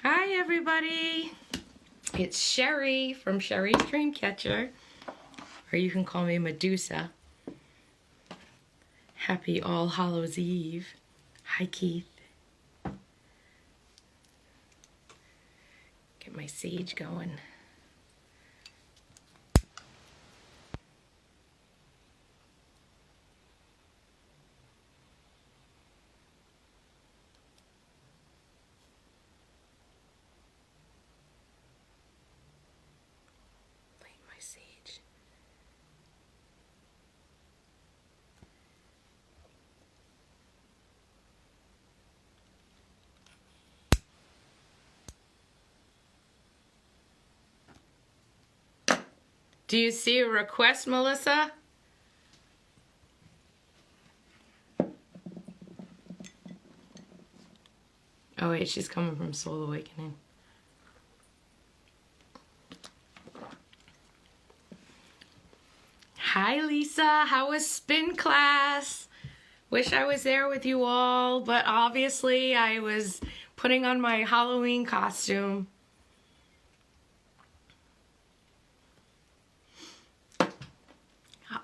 Hi everybody, it's Sheri from Sheri's Dreamcatcher, or you can call me Medusa. Happy All Hallows Eve. Hi Keith. Get my sage going. Sage. Do you see a request, Melissa? Oh wait, she's coming from Soul Awakening. Hi Lisa, how was spin class? Wish I was there with you all, but obviously I was putting on my Halloween costume. Oh,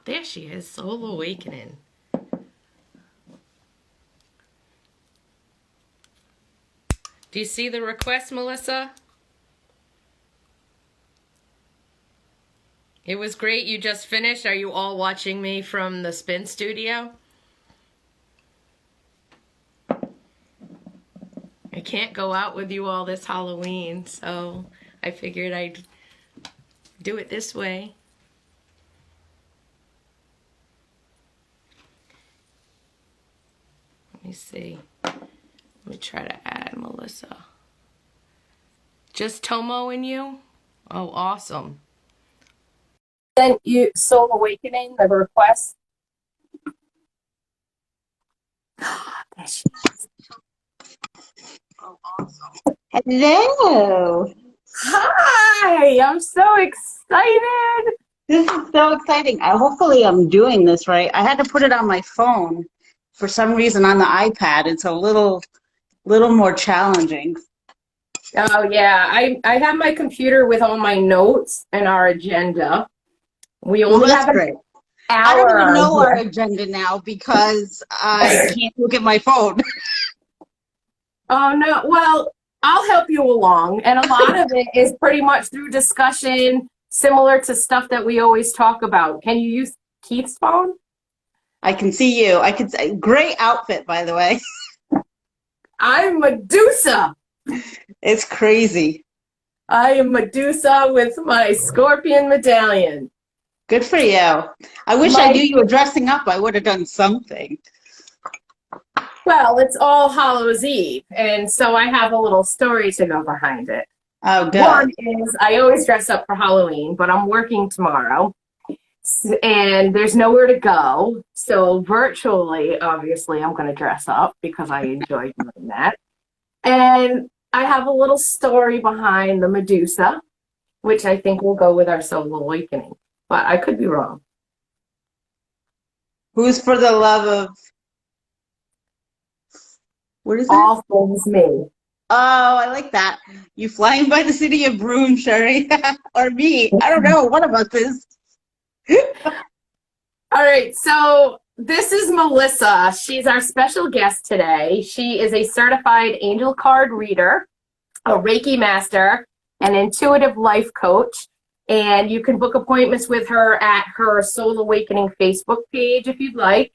there she is, Soul Awakening. Do you see the request, Melissa? It was great. You just finished. Are you all watching me from the spin studio? I can't go out with you all this Halloween, so I figured I'd do it this way. Let me see. Let me try to add Melissa. Just Tomo and you? Oh, awesome. Sent you Soul Awakening, the request. There she is. Oh, awesome. Hello. Hi, I'm so excited. This is so exciting. Hopefully I'm doing this right. I had to put it on my phone. For some reason on the iPad, it's a little more challenging. Oh, yeah. I have my computer with all my notes and our agenda. We only have an hour. I don't even know our agenda now because I can't look at my phone. Oh, no. Well, I'll help you along. And a lot of it is pretty much through discussion, similar to stuff that we always talk about. Can you use Keith's phone? I can see you. I can say, great outfit, by the way. I'm Medusa. It's crazy. I am Medusa with my scorpion medallion. Good for you. I wish I knew you were dressing up. I would have done something. Well, it's All Hallows Eve, and so I have a little story to go behind it. Oh, good. One is I always dress up for Halloween, but I'm working tomorrow, and there's nowhere to go. So virtually, obviously, I'm going to dress up because I enjoy doing that. And I have a little story behind the Medusa, which I think will go with our Soul Awakening, but I could be wrong. Who's for the love of... What is that? All things me. Oh, I like that. You flying by the city of Broom, Sheri. Or me. I don't know. One of us is. All right. So this is Melissa. She's our special guest today. She is a certified angel card reader, a Reiki master, an intuitive life coach. And you can book appointments with her at her Soul Awakening Facebook page if you'd like.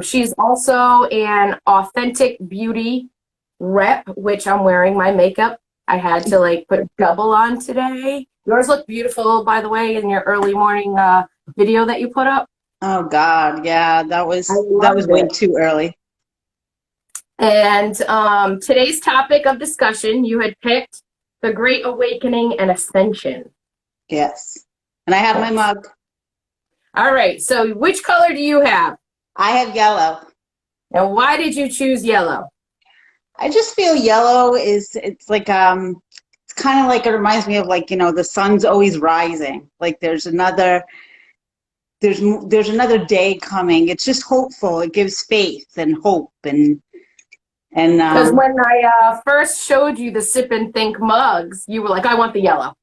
She's also an authentic beauty rep, which I'm wearing my makeup. I had to put double on today. Yours look beautiful, by the way, in your early morning video that you put up. Oh God, yeah, that was way too early. And today's topic of discussion, you had picked the Great Awakening and Ascension. Yes, and I have my mug. All right, so which color do you have? I have yellow. And why did you choose yellow? I just feel yellow it's kind of like, it reminds me of the sun's always rising. Like there's another day coming. It's just hopeful. It gives faith and hope and And Because when I first showed you the Sip and Think mugs, you were like, I want the yellow.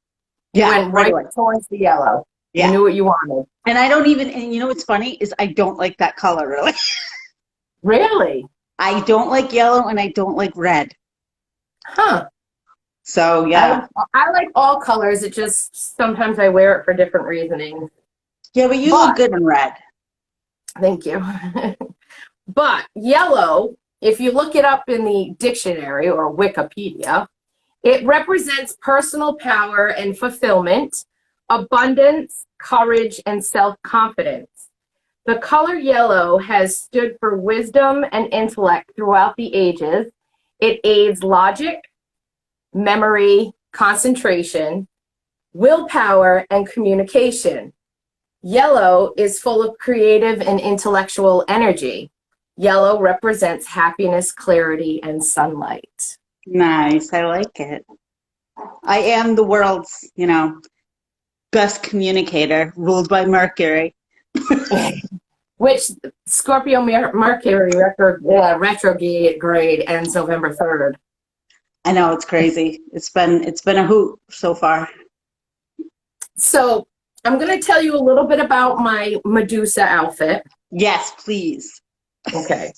You yeah, went right towards the yellow. Yeah. You knew what you wanted. And I don't even, and you know what's funny is I don't like that color really. Really? I don't like yellow and I don't like red. Huh. So yeah. I like all colors. It just sometimes I wear it for different reasonings. Yeah, but you look good in red. Thank you. But yellow, if you look it up in the dictionary or Wikipedia, it represents personal power and fulfillment, abundance, courage, and self-confidence. The color yellow has stood for wisdom and intellect throughout the ages. It aids logic, memory, concentration, willpower, and communication. Yellow is full of creative and intellectual energy. Yellow represents happiness, clarity, and sunlight. Nice. I like it. I am the world's, best communicator, ruled by Mercury. Which Scorpio Mercury retrograde ends November 3rd. I know, it's crazy. It's been a hoot so far. So I'm going to tell you a little bit about my Medusa outfit. Yes, please. Okay.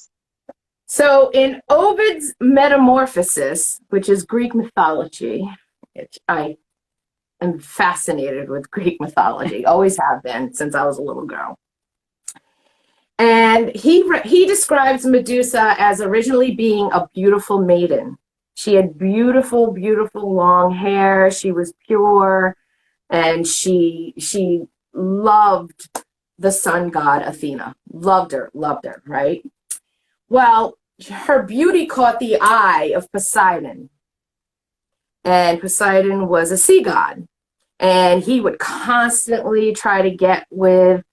So in Ovid's Metamorphosis, which is Greek mythology, which I am fascinated with Greek mythology, always have been since I was a little girl. And he describes Medusa as originally being a beautiful maiden. She had beautiful, beautiful long hair. She was pure, and she loved the sun god Athena. Loved her, right? Well, her beauty caught the eye of Poseidon. And Poseidon was a sea god. And he would constantly try to get with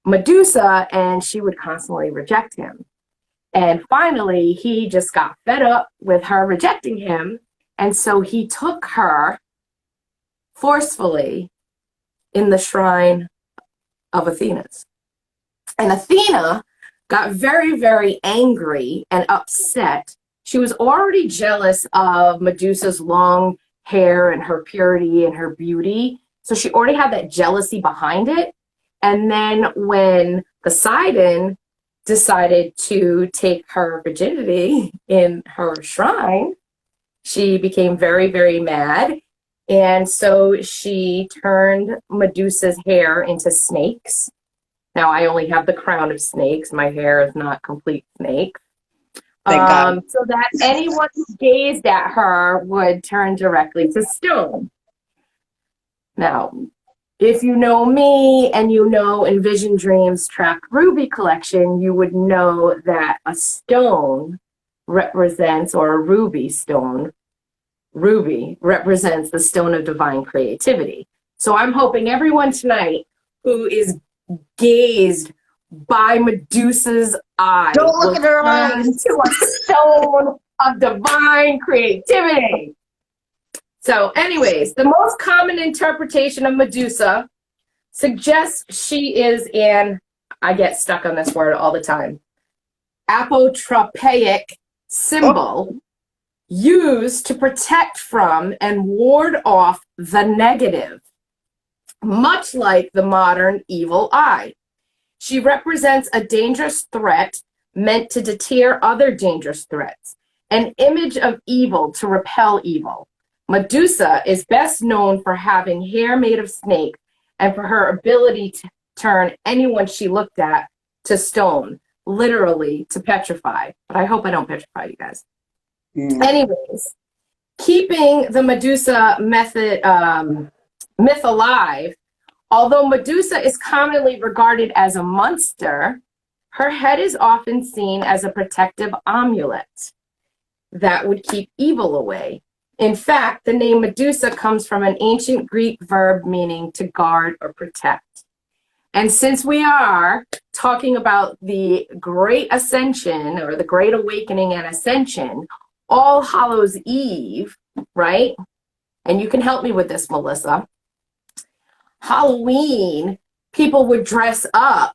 Medusa, and she would constantly reject him. And finally, he just got fed up with her rejecting him. And so he took her forcefully in the shrine of Athena's. And Athena got very, very angry and upset. She was already jealous of Medusa's long hair and her purity and her beauty. So she already had that jealousy behind it. And then when Poseidon decided to take her virginity in her shrine, she became very, very mad. And so she turned Medusa's hair into snakes. Now I only have the crown of snakes. My hair is not complete snakes. Thank God. So that anyone who gazed at her would turn directly to stone. Now, if you know me and you know Envision Dreams Track Ruby collection, you would know that a stone represents, or a ruby stone, ruby represents the stone of divine creativity. So I'm hoping everyone tonight who is gazed by Medusa's eye Don't look at her eyes. to a stone of divine creativity. So anyways, the most common interpretation of Medusa suggests she is an, I get stuck on this word all the time, apotropaic symbol used to protect from and ward off the negative, much like the modern evil eye. She represents a dangerous threat meant to deter other dangerous threats, an image of evil to repel evil. Medusa is best known for having hair made of snake and for her ability to turn anyone she looked at to stone, literally to petrify. But I hope I don't petrify you guys. Anyways, keeping the Medusa myth alive, although Medusa is commonly regarded as a monster, her head is often seen as a protective amulet that would keep evil away. In fact, the name Medusa comes from an ancient Greek verb meaning to guard or protect. And since we are talking about the Great Ascension or the Great Awakening and Ascension, All Hallows Eve, right? And you can help me with this, Melissa. Halloween, people would dress up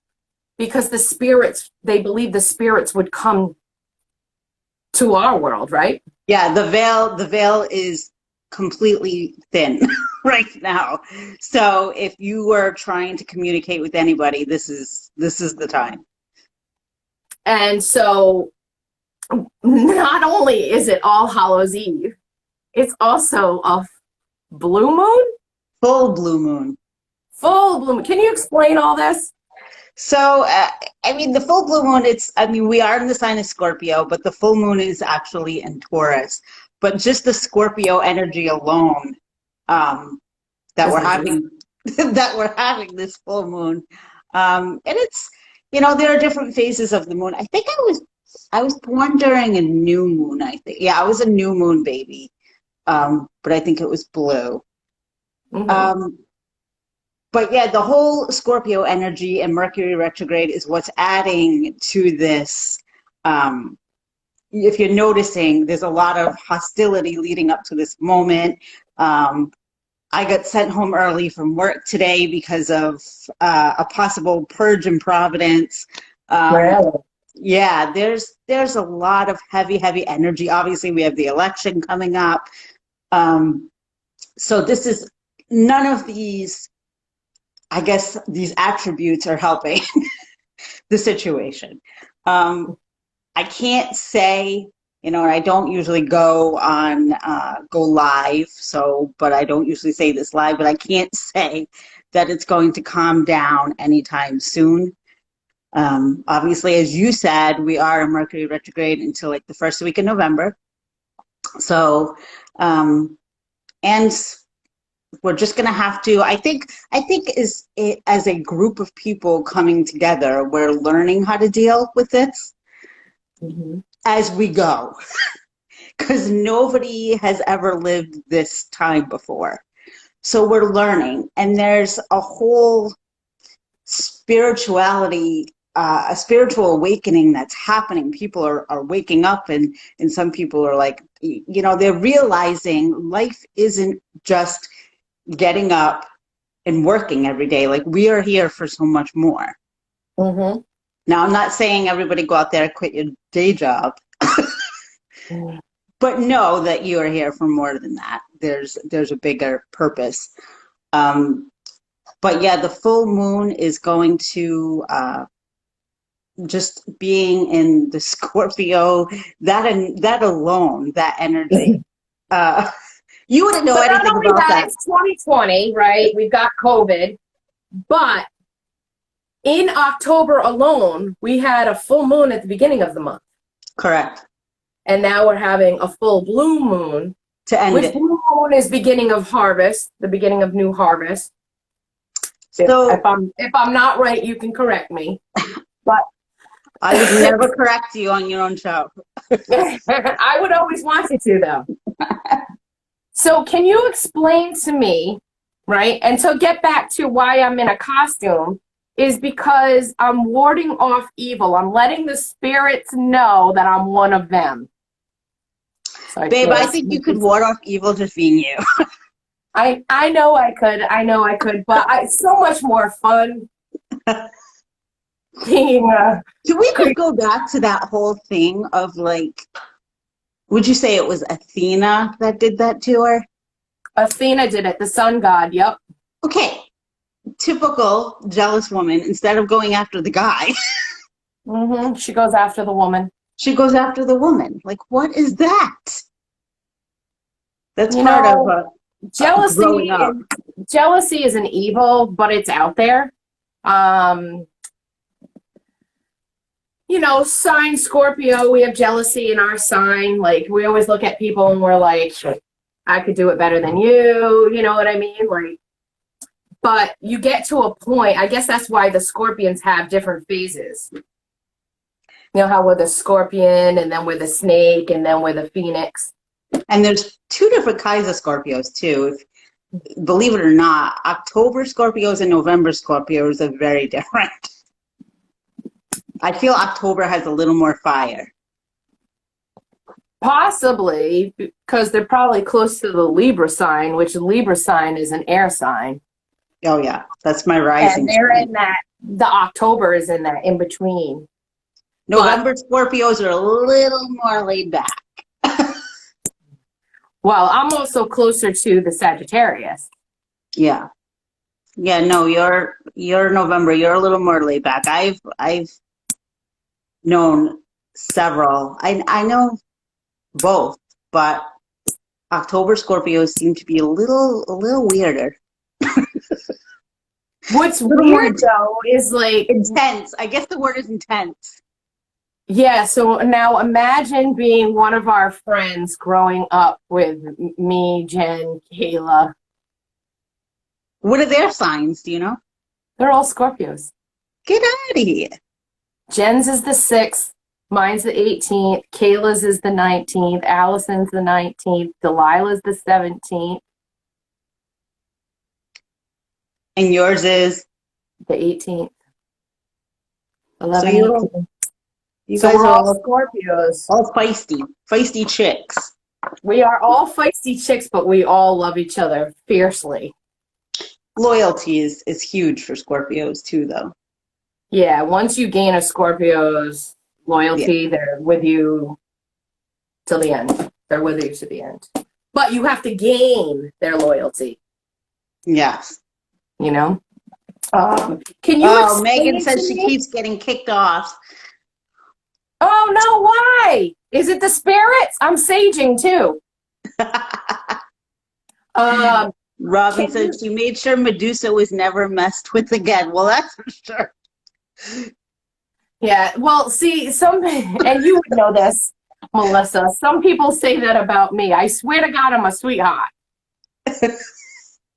because the spirits, they believed the spirits would come to our world, right? Yeah, the veil is completely thin right now. So if you were trying to communicate with anybody, this is the time. And so not only is it All Hallows Eve, it's also a blue moon? Full blue moon. Full blue moon. Can you explain all this? So, I mean, the full blue moon, we are in the sign of Scorpio, but the full moon is actually in Taurus. But just the Scorpio energy alone, that we're having, that we're having this full moon. And it's, there are different phases of the moon. I think I was born during a new moon, I think. Yeah, I was a new moon baby. But I think it was blue. Mm-hmm. But yeah, the whole Scorpio energy and Mercury retrograde is what's adding to this. If you're noticing, there's a lot of hostility leading up to this moment. I got sent home early from work today because of a possible purge in Providence. Really? Yeah, there's a lot of heavy energy. Obviously, we have the election coming up. So this is none of these. I guess these attributes are helping the situation. I can't say, I don't usually go live. But I don't usually say this live, but I can't say that it's going to calm down anytime soon. Obviously, as you said, we are in Mercury retrograde until like the first week of November. So, and we're just going to have to, I think as a group of people coming together, we're learning how to deal with this as we go, because nobody has ever lived this time before. So we're learning, and there's a whole spirituality, a spiritual awakening that's happening. People are waking up, and some people are like, they're realizing life isn't just getting up and working every day. Like, we are here for so much more. Mm-hmm. Now, I'm not saying everybody go out there and quit your day job, but know that you are here for more than that. There's a bigger purpose. But yeah, the full moon is going to just being in the Scorpio, that alone, that energy. You wouldn't know anything about that. It's 2020, right? We've got COVID, but in October alone, we had a full moon at the beginning of the month. Correct. And now we're having a full blue moon. To end which it. Blue moon is beginning of harvest, the beginning of new harvest. So if I'm not right, you can correct me. But I would never correct you on your own show. I would always want you to, though. So can you explain to me, right? And so get back to why I'm in a costume is because I'm warding off evil. I'm letting the spirits know that I'm one of them. So Babe, I think you could ward off evil just being you. I know I could, but it's so much more fun being Can we just go back to that whole thing of like, would you say it was Athena that did that to her? Athena did it, the sun god, yep. Okay, typical jealous woman, instead of going after the guy. She goes after the woman. She goes after the woman. Like, what is that? That's part of jealousy. Growing up. Jealousy is an evil, but it's out there. Sign Scorpio, we have jealousy in our sign. Like, we always look at people and we're like, I could do it better than you. You know what I mean? Like, but you get to a point, I guess that's why the Scorpions have different phases. You know how we're the scorpion, and then we're the snake, and then we're the phoenix. And there's two different kinds of Scorpios, too. Believe it or not, October Scorpios and November Scorpios are very different. I feel October has a little more fire. Possibly, because they're probably close to the Libra sign, which the Libra sign is an air sign. Oh, yeah. That's my rising. And they're in that, the October is in that in between. But, November Scorpios are a little more laid back. well, I'm also closer to the Sagittarius. Yeah. Yeah, no, you're November. You're a little more laid back. I've known several. I know both, but October Scorpios seem to be a little weirder. What's A little more weird though is like, intense. I guess the word is intense. yeah, so now imagine being one of our friends growing up with me, Jen, Kayla. What are their signs? Do you know? They're all Scorpios. Get out of here. Jen's is the 6th, mine's the 18th, Kayla's is the 19th, Allison's the 19th, Delilah's the 17th, And yours is? the 18th. So 11, you 18. you So guys we're are all all Scorpios. feisty chicks. We are all feisty chicks, but we all love each other fiercely. Loyalty is huge for Scorpios too, though. Yeah, once you gain a Scorpio's Yeah. loyalty, they're with you till the end. They're with you to the end. But you have to gain their loyalty, Yes. you know? Can you Oh, explain Megan it says to she me? keeps getting kicked off. Oh, no, why? Is it the spirits? I'm saging too. Um, Robin Can says she made sure Medusa was never messed with again. Well, that's for sure. yeah, well, see, and you would know this, Melissa. Some people say that about me. I swear to God, I'm a sweetheart.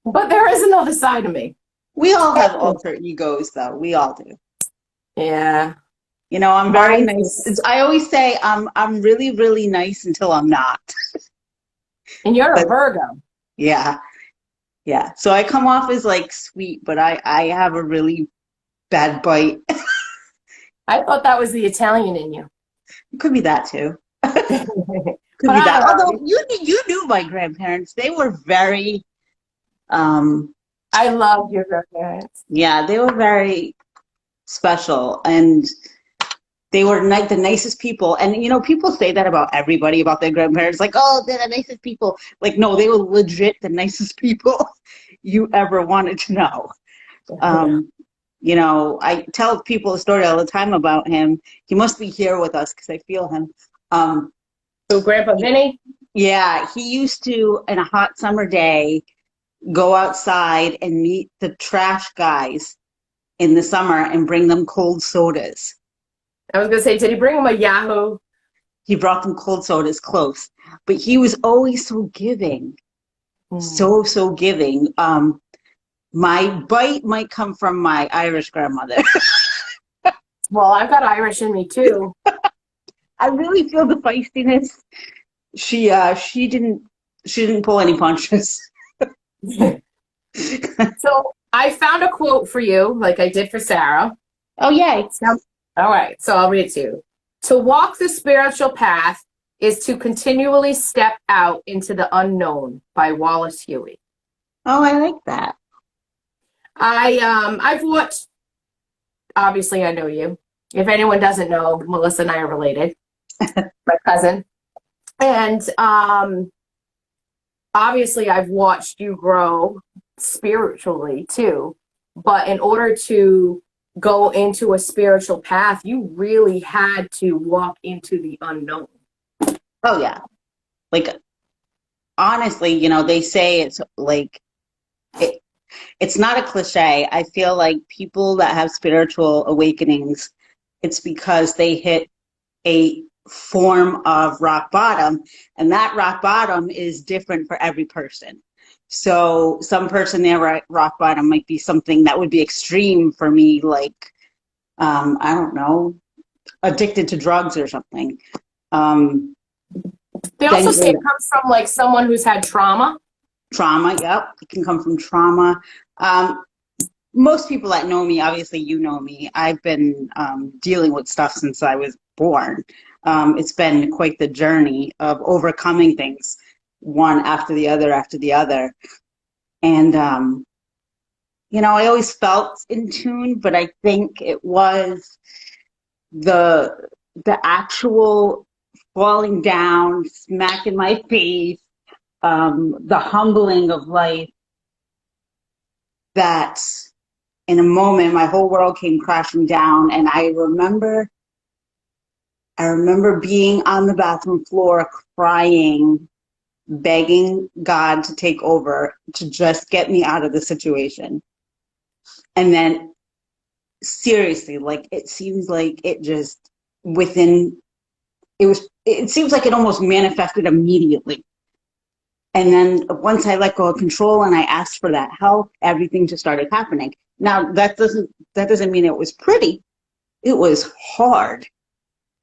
But there is another side of me. We all have alter egos, though. We all do. Yeah. You know, I'm very Mine nice. is- I always say I'm really, really nice until I'm not. And you're a But Virgo. yeah, yeah. So I come off as like sweet, but I have a really bad bite. I thought that was the Italian in you. It could be that too. Could But be I that. don't know. Although you knew my grandparents, they were very I love your grandparents. yeah, they were very special, and they were the nicest people. And you know, people say that about everybody, about their grandparents, like, oh, they're the nicest people. Like, no, they were legit the nicest people you ever wanted to know. You know, I tell people a story all the time about him. He must be here with us because I feel him. So Grandpa Vinny? Yeah, he used to, in a hot summer day, go outside and meet the trash guys in the summer and bring them cold sodas. I was going to say, did he bring him a Yahoo? He brought them cold sodas close, but he was always so giving, so giving. My bite might come from my Irish grandmother. Well, I've got Irish in me too. I really feel the feistiness. She didn't pull any punches. So I found a quote for you, like I did for Sarah. Oh yay! All right, so I'll read it to you. To walk the spiritual path is to continually step out into the unknown by Wallace Huey. Oh, I like that. I've watched, obviously I know you. If anyone doesn't know, Melissa and I are related. My cousin. And obviously I've watched you grow spiritually too. But in order to go into a spiritual path, you really had to walk into the unknown. Oh yeah. Like honestly, you know, they say it's like it's not a cliche. I feel like people that have spiritual awakenings, it's because they hit a form of rock bottom, and that rock bottom is different for every person. So some person their rock bottom might be something that would be extreme for me, like I don't know, addicted to drugs or something. They also say it comes from like someone who's had trauma. Trauma, yep. It can come from trauma. Most people that know me, obviously you know me, I've been dealing with stuff since I was born. It's been quite the journey of overcoming things, one after the other after the other. And, you know, I always felt in tune, but I think it was the the actual falling down, smack in my face, the humbling of life, that in a moment my whole world came crashing down. And I remember being on the bathroom floor crying, begging God to take over, to just get me out of the situation. And then seriously, like, it seems like it just it seems like it almost manifested immediately. And then once I let go of control and I asked for that help, everything just started happening. Now that doesn't mean it was pretty. It was hard.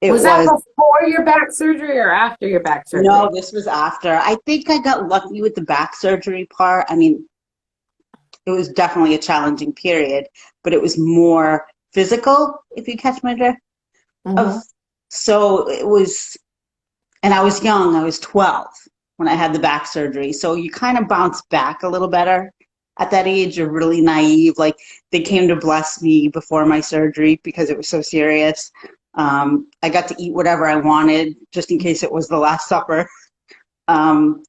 Was that before your back surgery or after your back surgery? No, this was after. I think I got lucky with the back surgery part. I mean, it was definitely a challenging period, but it was more physical, if you catch my drift. Mm-hmm. So it was, and I was young. I was 12 when I had the back surgery. So you kind of bounce back a little better at that age. You're really naive. Like, they came to bless me before my surgery because it was so serious. I got to eat whatever I wanted, just in case it was the Last Supper. And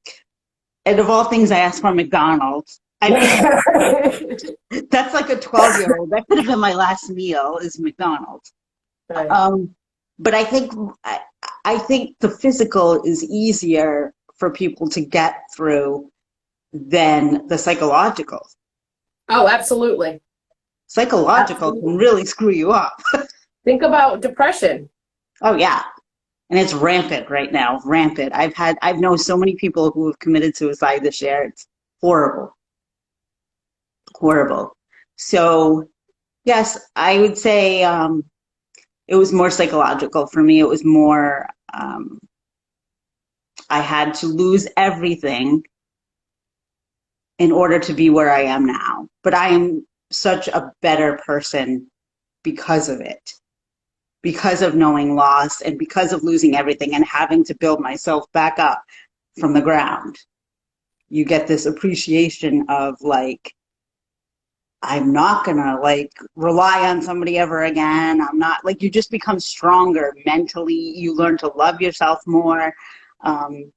of all things, I asked for McDonald's. I mean, that's like a 12-year-old. That could have been my last meal, is McDonald's. Right. But I think the physical is easier for people to get through than the psychological. Oh, absolutely. Psychological can really screw you up. Think about depression. Oh yeah. And it's rampant right now, rampant. I've known so many people who have committed suicide this year. It's horrible. Horrible. So yes, I would say it was more psychological for me. It was more, I had to lose everything in order to be where I am now. But I am such a better person because of it, because of knowing loss and because of losing everything and having to build myself back up from the ground. You get this appreciation of, like, I'm not gonna, like, rely on somebody ever again. I'm not, like, you just become stronger mentally. You learn to love yourself more. And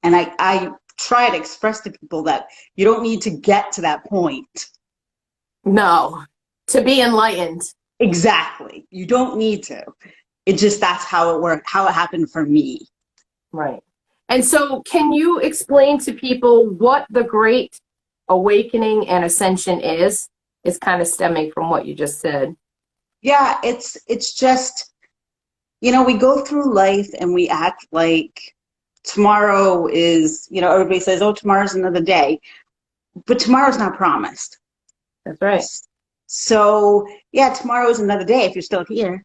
I try to express to people that you don't need to get to that point. No, to be enlightened. Exactly. You don't need to. It just, that's how it worked, how it happened for me. Right. And so can you explain to people what the Great Awakening and Ascension is kind of stemming from what you just said? Yeah, it's just, we go through life and we act like tomorrow is, everybody says, oh, tomorrow's another day, but tomorrow's not promised. That's right. So yeah, tomorrow is another day if you're still here.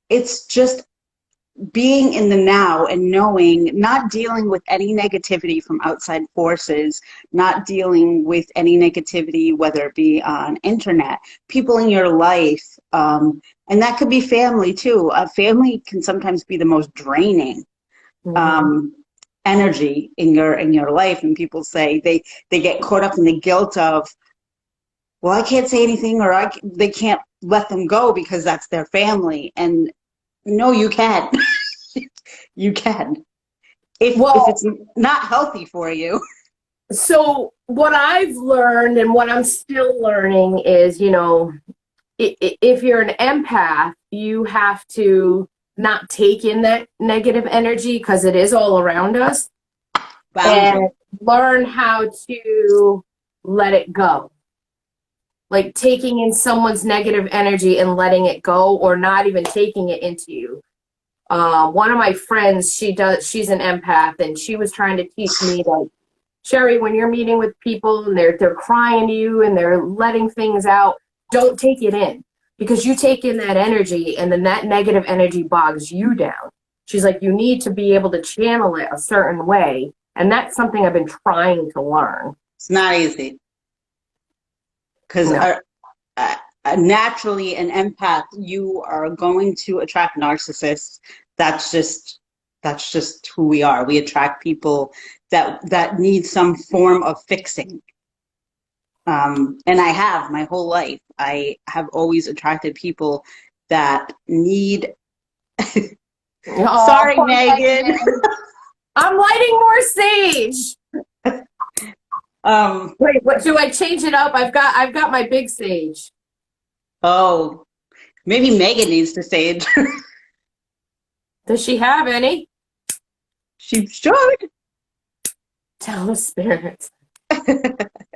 It's just being in the now and knowing, not dealing with any negativity from outside forces, not dealing with any negativity, whether it be on internet, people in your life, and that could be family too. Family can sometimes be the most draining energy in your life, and people say they get caught up in the guilt of, well, I can't say anything, or they can't let them go because that's their family. And no, you can. You can. If it's not healthy for you. So what I've learned and what I'm still learning is, if you're an empath, you have to not take in that negative energy because it is all around us. And learn how to let it go. Like taking in someone's negative energy and letting it go, or not even taking it into you. One of my friends, she's an empath, and she was trying to teach me, like, Sheri, when you're meeting with people and they're crying to you and they're letting things out, don't take it in, because you take in that energy and then that negative energy bogs you down. She's like, you need to be able to channel it a certain way. And that's something I've been trying to learn. It's not easy. Because naturally, an empath, you are going to attract narcissists. That's just who we are. We attract people that need some form of fixing. And I have my whole life. I have always attracted people that need. Oh, Sorry, poor Megan. I'm lighting more sage. Wait, what do I change it up? I've got my big sage. Oh, maybe Megan needs to sage. Does she have any? She should. Tell the spirits.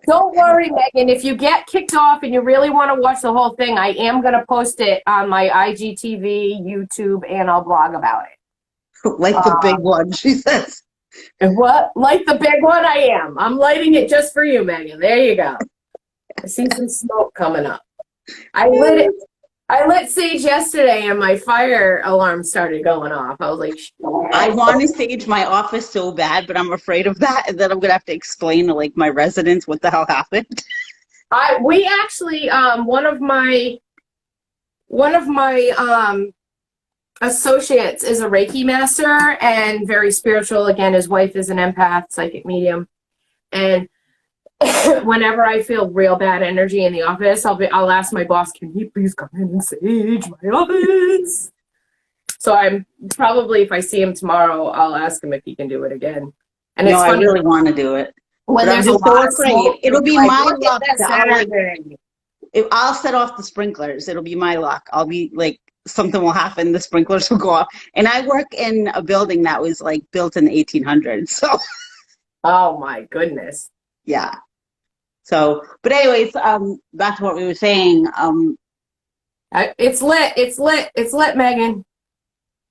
Don't worry, Megan. If you get kicked off and you really want to watch the whole thing, I am going to post it on my IGTV, YouTube, and I'll blog about it. Like the big one, she says. And what? Like the big one, I am. I'm lighting it just for you, Megan. There you go. I see some smoke coming up. I lit sage yesterday and my fire alarm started going off. I was like, I want to sage my office so bad, but I'm afraid of that, and then I'm gonna have to explain to like my residents what the hell happened. we actually one of my associates is a Reiki master and very spiritual. Again, his wife is an empath, psychic medium, and whenever I feel real bad energy in the office, I'll ask my boss, "Can he please come in and sage my office?" So I'm probably, if I see him tomorrow, I'll ask him if he can do it again. And it's funny, I really want to do it. when But there's I'm a just so lot of afraid. smoke, It'll be like, my look luck at that if I'll set off the sprinklers. It'll be my luck. I'll be like, something will happen. The sprinklers will go off. And I work in a building that was like built in the 1800s. So Oh my goodness. yeah. So, but anyways, back to what we were saying. It's lit. It's lit. It's lit, Megan.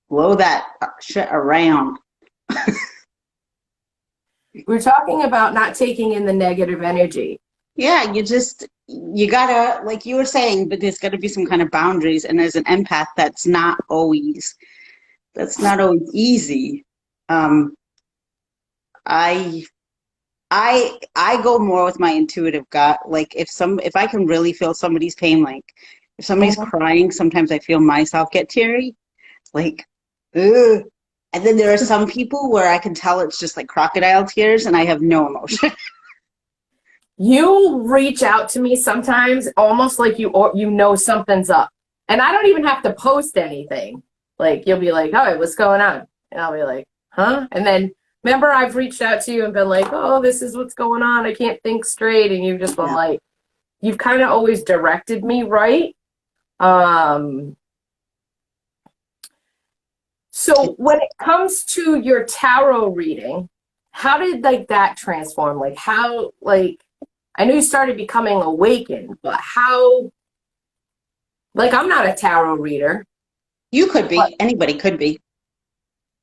Blow that shit around. We're talking about not taking in the negative energy. Yeah, you gotta, like you were saying, but there's gotta be some kind of boundaries. And as an empath, that's not always easy. I go more with my intuitive gut. Like if I can really feel somebody's pain, like if somebody's crying, sometimes I feel myself get teary. Like, ugh. And then there are some people where I can tell it's just like crocodile tears and I have no emotion. You reach out to me sometimes almost like you know something's up. And I don't even have to post anything. Like you'll be like, "Oh, what's going on?" And I'll be like, "Huh?" And then remember I've reached out to you and been like, "Oh, this is what's going on. I can't think straight." And you've just been like, you've kind of always directed me right. So when it comes to your tarot reading, how did like that transform? Like how, like, I know you started becoming awakened, but how, like, I'm not a tarot reader. You could be. But, anybody could be.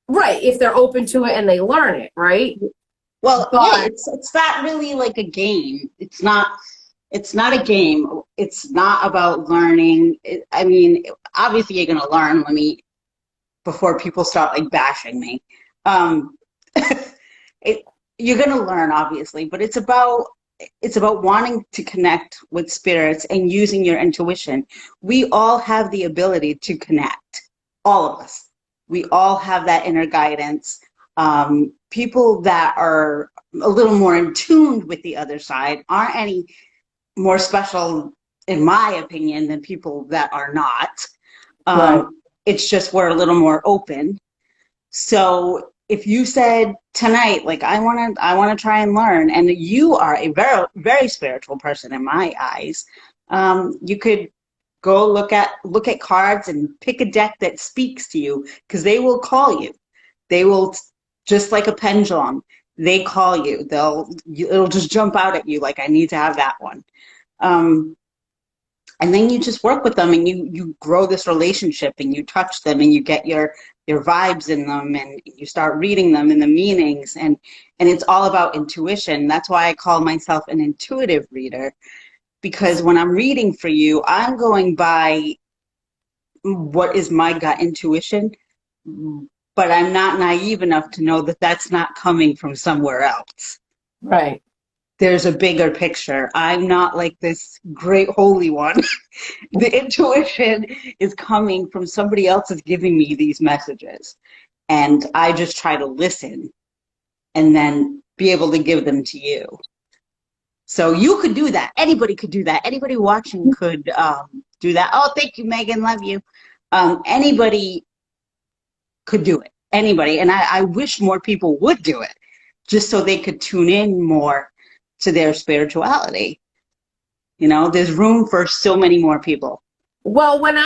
Right, if they're open to it and they learn it, right? Well, yeah, it's not really like a game. It's not a game. It's not about learning. I mean, obviously you're gonna learn. Before people start like bashing me. You're gonna learn, obviously, but it's about wanting to connect with spirits and using your intuition. We all have the ability to connect. All of us. We all have that inner guidance. People that are a little more in tune with the other side aren't any more special, in my opinion, than people that are not. Right. It's just we're a little more open. So if you said tonight, like, I want to try and learn, and you are a very, very spiritual person in my eyes, you could go look at cards and pick a deck that speaks to you, because they will call you. They will, just like a pendulum, they call you. It'll just jump out at you like, I need to have that one. And then you just work with them and you grow this relationship and you touch them and you get your vibes in them and you start reading them and the meanings, and it's all about intuition. That's why I call myself an intuitive reader, because when I'm reading for you, I'm going by what is my gut intuition, but I'm not naive enough to know that that's not coming from somewhere else. Right. There's a bigger picture. I'm not like this great holy one. The intuition is coming from somebody else is giving me these messages. And I just try to listen and then be able to give them to you. So you could do that. Anybody could do that. Anybody watching could do that. Oh, thank you, Megan. Love you. Anybody could do it. Anybody. And I wish more people would do it, just so they could tune in more to their spirituality. You know, there's room for so many more people. Well, when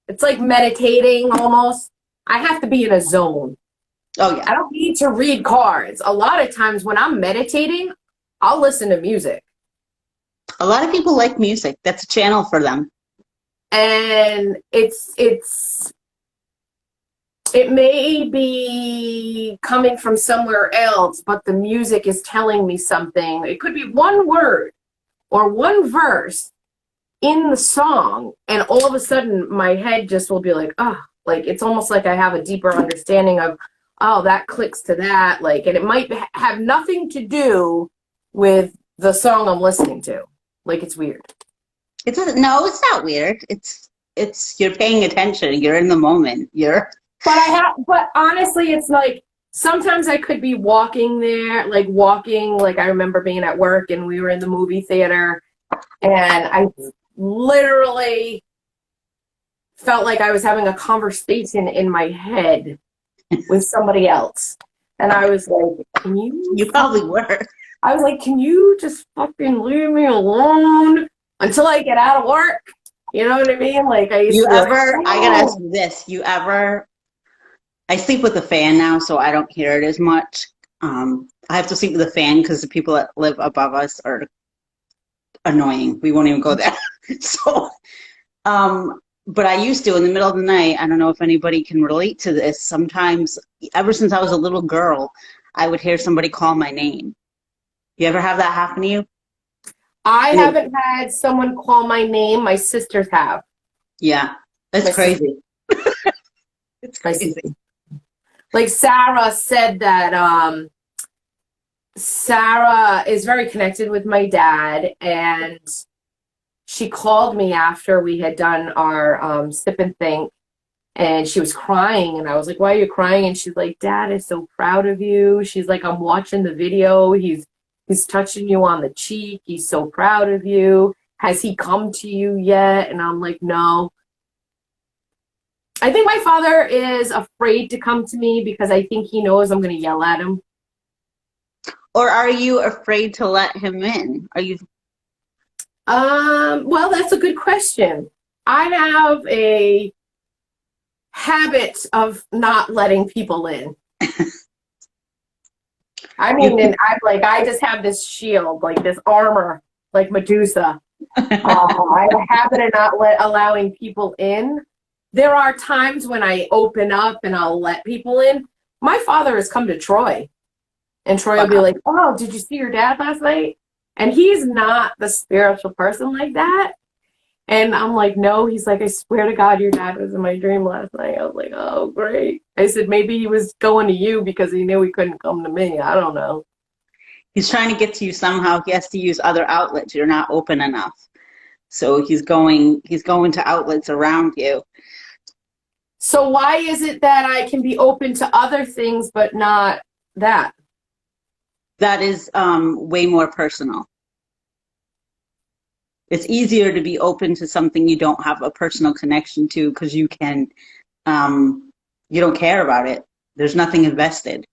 it's like meditating almost. I have to be in a zone. Oh, yeah. I don't need to read cards. A lot of times when I'm meditating, I'll listen to music. A lot of people like music. That's a channel for them. And it may be coming from somewhere else, but the music is telling me something. It could be one word or one verse in the song, and all of a sudden my head just will be like, oh, like it's almost like I have a deeper understanding of, oh, that clicks to that. Like, and it might have nothing to do with the song I'm listening to. Like, it's weird. No, it's not weird. It's you're paying attention. You're in the moment. But honestly, it's like sometimes I could be walking, like I remember being at work and we were in the movie theater and I literally felt like I was having a conversation in my head with somebody else. And I was like, You probably were. I was like, can you just fucking leave me alone until I get out of work? You know what I mean? Like, I gotta ask you this. I sleep with a fan now, so I don't hear it as much. I have to sleep with a fan because the people that live above us are annoying. We won't even go there. So, but I used to, in the middle of the night, I don't know if anybody can relate to this. Sometimes, ever since I was a little girl, I would hear somebody call my name. You ever have that happen to you? I haven't had someone call my name. My sisters have. Yeah, that's crazy. It's crazy. Like Sarah said that Sarah is very connected with my dad, and she called me after we had done our sip and think, and she was crying, and I was like, why are you crying? And she's like, Dad is so proud of you. She's like, I'm watching the video. He's touching you on the cheek. He's so proud of you. Has he come to you yet? And I'm like, no. I think my father is afraid to come to me because I think he knows I'm going to yell at him. Or are you afraid to let him in? Are you? Well, that's a good question. I have a habit of not letting people in. I mean, and I just have this shield, like this armor, like Medusa. I have a habit of not allowing people in. There are times when I open up and I'll let people in. My father has come to Troy, and Troy will be like, oh, did you see your dad last night? And he's not the spiritual person like that. And I'm like, no. He's like, I swear to God, your dad was in my dream last night. I was like, oh, great. I said, maybe he was going to you because he knew he couldn't come to me. I don't know. He's trying to get to you somehow. He has to use other outlets. You're not open enough. So he's going to outlets around you. So why is it that I can be open to other things but not that? That is way more personal. It's easier to be open to something you don't have a personal connection to because you don't care about it. There's nothing invested.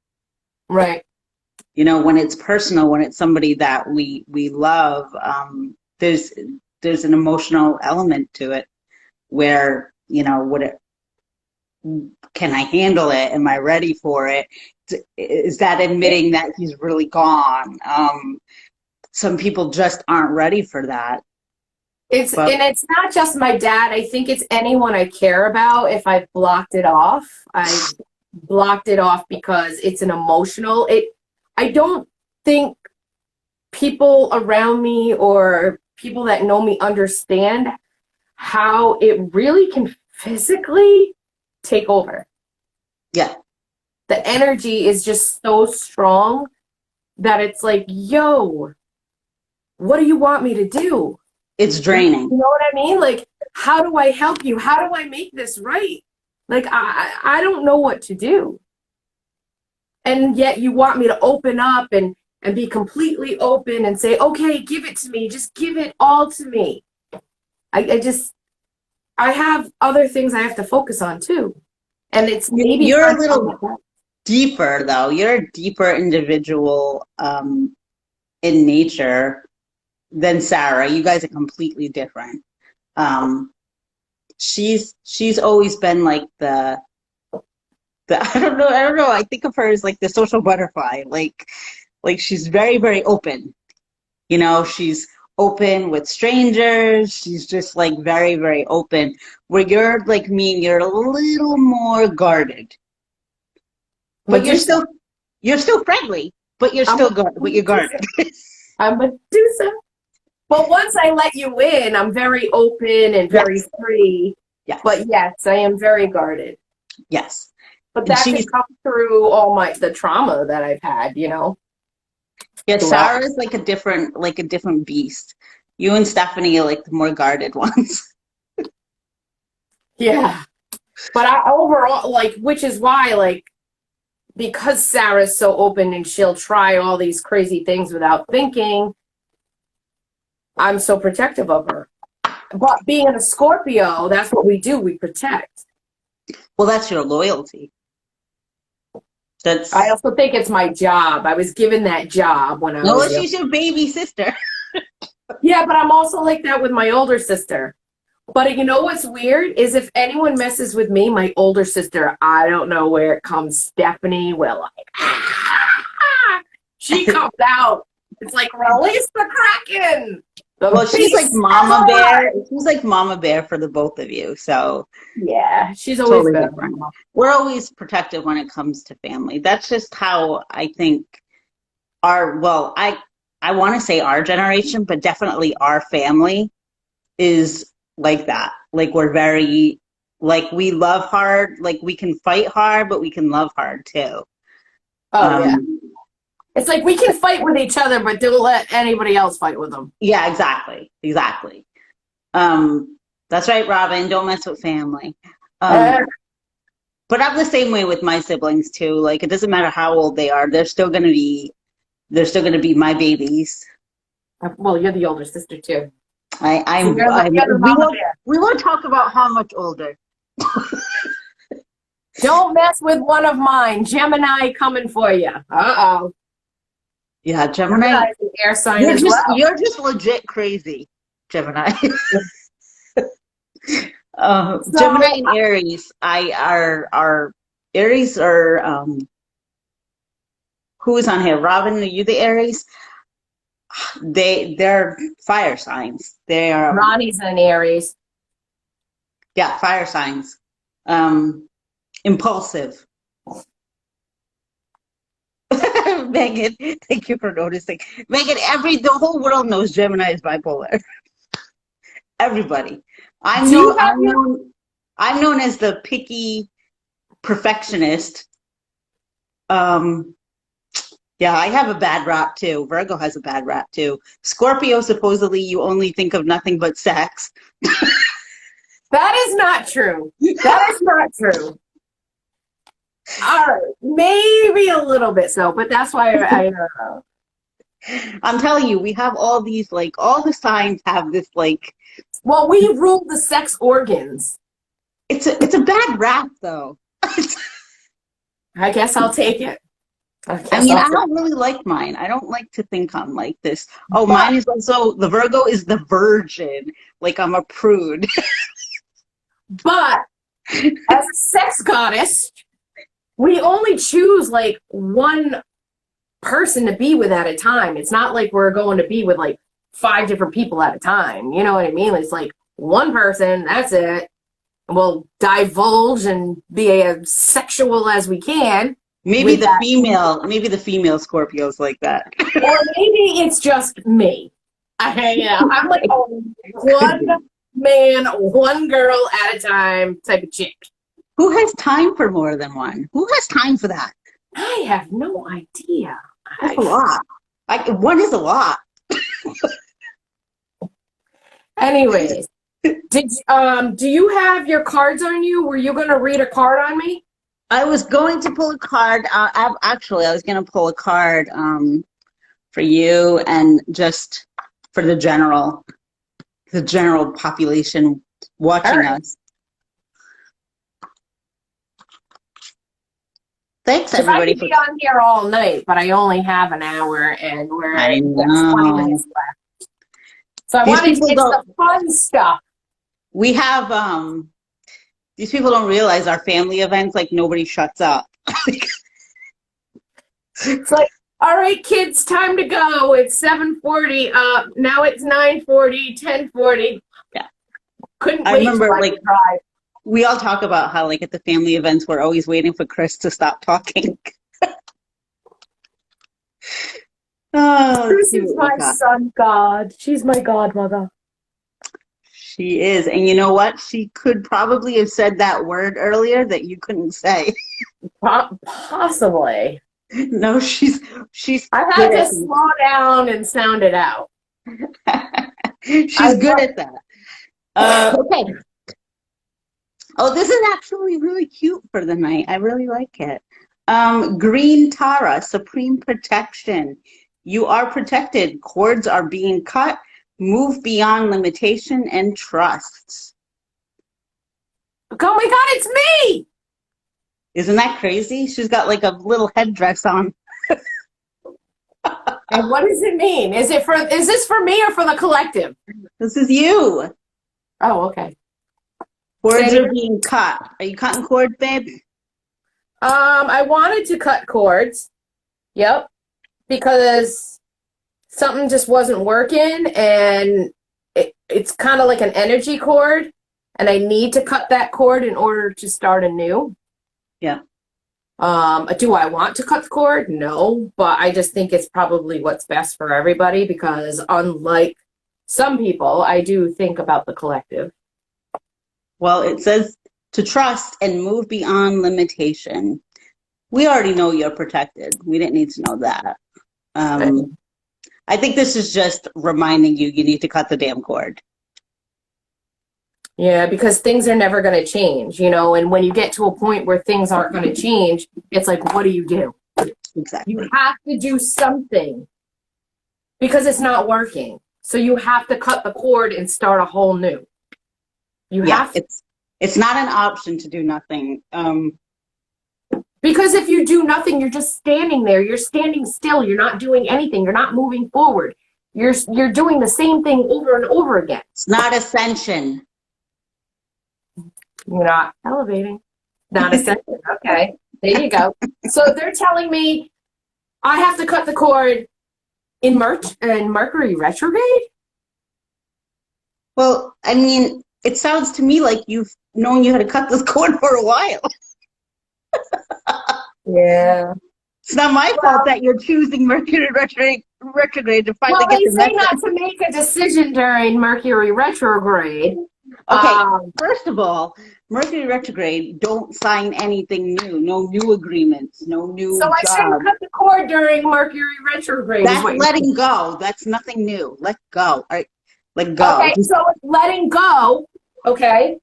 Right. You know, when it's personal, when it's somebody that we love, there's an emotional element to it where, you know, can I handle it? Am I ready for it? Is that admitting that he's really gone? Some people just aren't ready for that. And it's not just my dad. I think it's anyone I care about. If I've blocked it off, I've blocked it off because it's an emotional. I don't think people around me or people that know me understand how it really can physically take over. Yeah. The energy is just so strong that it's like, yo, what do you want me to do? It's draining. You know what I mean? Like, how do I help you? How do I make this right? Like, I don't know what to do. And yet you want me to open up and be completely open and say, okay, give it to me. Just give it all to me. I just, I have other things I have to focus on too. And it's maybe You're time a to little come back. deeper, though. You're a deeper individual in nature than Sarah. You guys are completely different. She's always been like the I don't know. I think of her as like the social butterfly. Like she's very, very open. You know, she's open with strangers. She's just like very, very open. Where you're like me, you're a little more guarded. But Medusa. you're still friendly, but you're I'm still guarded, but you're guarded. I'm Medusa. But once I let you in, I'm very open and very Yes. free. Yes. But yes, I am very guarded. Yes. But And that could she's come through all the trauma that I've had, you know. yeah, Throughout. Sarah is like a different beast. You and Stephanie are like the more guarded ones. Yeah. But I overall like, which is why like, because Sarah's so open and she'll try all these crazy things without thinking, I'm so protective of her. But being a Scorpio, that's what we do. We protect. Well, that's your loyalty. That's I also think it's my job. I was given that job when I no, was young. she's your baby sister. Yeah, but I'm also like that with my older sister. But you know what's weird is if anyone messes with me, my older sister, I don't know where it comes. Stephanie will like, she comes out. It's like, release the Kraken. Well, she's like Mama Bear. She's like Mama Bear for the both of you. So yeah, she's always totally been. different. We're always protective when it comes to family. That's just how I think I want to say our generation, but definitely our family is like that. Like we're very, like we love hard, like we can fight hard, but we can love hard too. Oh, yeah. It's like we can fight with each other, but don't let anybody else fight with them. Yeah, exactly. Exactly. That's right, Robin. Don't mess with family. But I'm the same way with my siblings too. Like it doesn't matter how old they are, they're still gonna be my babies. Well, you're the older sister too. We won't talk about how much older. Don't mess with one of mine. Gemini coming for you. Uh-oh. Yeah, Gemini. Is an air sign as well. You're just legit crazy, Gemini. Gemini and Aries. Aries are who is on here? Robin, are you the Aries? They're fire signs. They are Ronnie's an Aries. Yeah, fire signs. Impulsive. Megan, thank you for noticing. Megan, the whole world knows Gemini is bipolar. Everybody. I'm known as the picky perfectionist. Yeah, I have a bad rap too. Virgo has a bad rap too. Scorpio, supposedly you only think of nothing but sex. That is not true. That is not true. All right, maybe a little bit so, but that's why I don't know. I'm telling you, we have all these, like, all the signs have this, like... Well, we rule the sex organs. It's a bad rap, though. I guess I'll take it. I don't really like mine. I don't like to think I'm like this. Oh, but, mine is also, the Virgo is the virgin. Like, I'm a prude. But, as a sex goddess... we only choose like one person to be with at a time. It's not like we're going to be with like 5 different people at a time. You know what I mean? It's like one person, that's it. We'll divulge and be as sexual as we can. Maybe the female Scorpios like that. Or maybe it's just me. I'm like one man, one girl at a time type of chick. Who has time for more than one? Who has time for that? I have no idea. That's a lot. One is a lot. Anyways, do you have your cards on you? Were you going to read a card on me? I was going to pull a card. Actually, I was going to pull a card for you and just for the general population watching right. us. Thanks, Because I everybody. could be on here all night, but I only have an hour, and I we got 20 know. minutes left. So I These wanted to people get to don't. the fun stuff. We have these people don't realize our family events, like, nobody shuts up. It's like, all right, kids, time to go. It's 7:40. Now it's 9:40, 10:40. Yeah. Couldn't I wait remember, till I like, could drive. we all talk about how, like, at the family events, we're always waiting for Chris to stop talking. Oh, Bruce is cute. my son, God. She's my godmother. She is. And you know what? She could probably have said that word earlier that you couldn't say. Possibly. No, she's I had good to at slow down and sound it out. she's good at that. Okay. Oh, this is actually really cute for the night. I really like it. Green Tara, Supreme Protection. You are protected. Cords are being cut. Move beyond limitation and trust. Oh my God, it's me! Isn't that crazy? She's got like a little headdress on. And what does it mean? Is this for me or for the collective? This is you. Oh, okay. Cords are being cut. Are you cutting cords, babe? I wanted to cut cords. Yep. Because something just wasn't working, and it's kind of like an energy cord, and I need to cut that cord in order to start anew. Yeah. Do I want to cut the cord? No, but I just think it's probably what's best for everybody, because unlike some people, I do think about the collective. Well, it says to trust and move beyond limitation. We already know you're protected. We didn't need to know that. I think this is just reminding you need to cut the damn cord. Yeah, because things are never going to change, and when you get to a point where things aren't going to change, it's like, what do you do? Exactly. You have to do something because it's not working. So you have to cut the cord and start a whole new. You have to. It's not an option to do nothing. Because if you do nothing, you're just standing there. You're standing still. You're not doing anything. You're not moving forward. You're doing the same thing over and over again. It's not ascension. You're not elevating. Not ascension. Okay. There you go. So they're telling me I have to cut the cord in Mercury retrograde? Well, I mean, it sounds to me like you've known you had to cut this cord for a while. Yeah. It's not my fault that you're choosing Mercury retrograde to finally get the message. Well, they say not to make a decision during Mercury retrograde. Okay, first of all, Mercury retrograde, don't sign anything new. No new agreements, no new So I shouldn't cut the cord during Mercury retrograde. That's letting go. That's nothing new. Let go. All right, let go. Okay, so letting go, okay,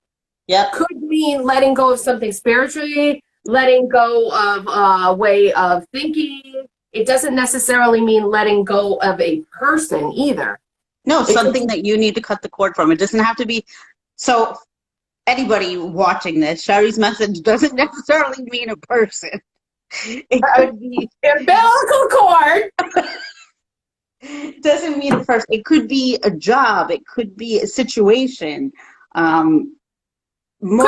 Yep. could mean letting go of something spiritually, letting go of a way of thinking. It doesn't necessarily mean letting go of a person either. No, something that you need to cut the cord from. It doesn't have to be. So anybody watching this, Sheri's message doesn't necessarily mean a person. It could be umbilical cord. It doesn't mean a person. It could be a job. It could be a situation. Could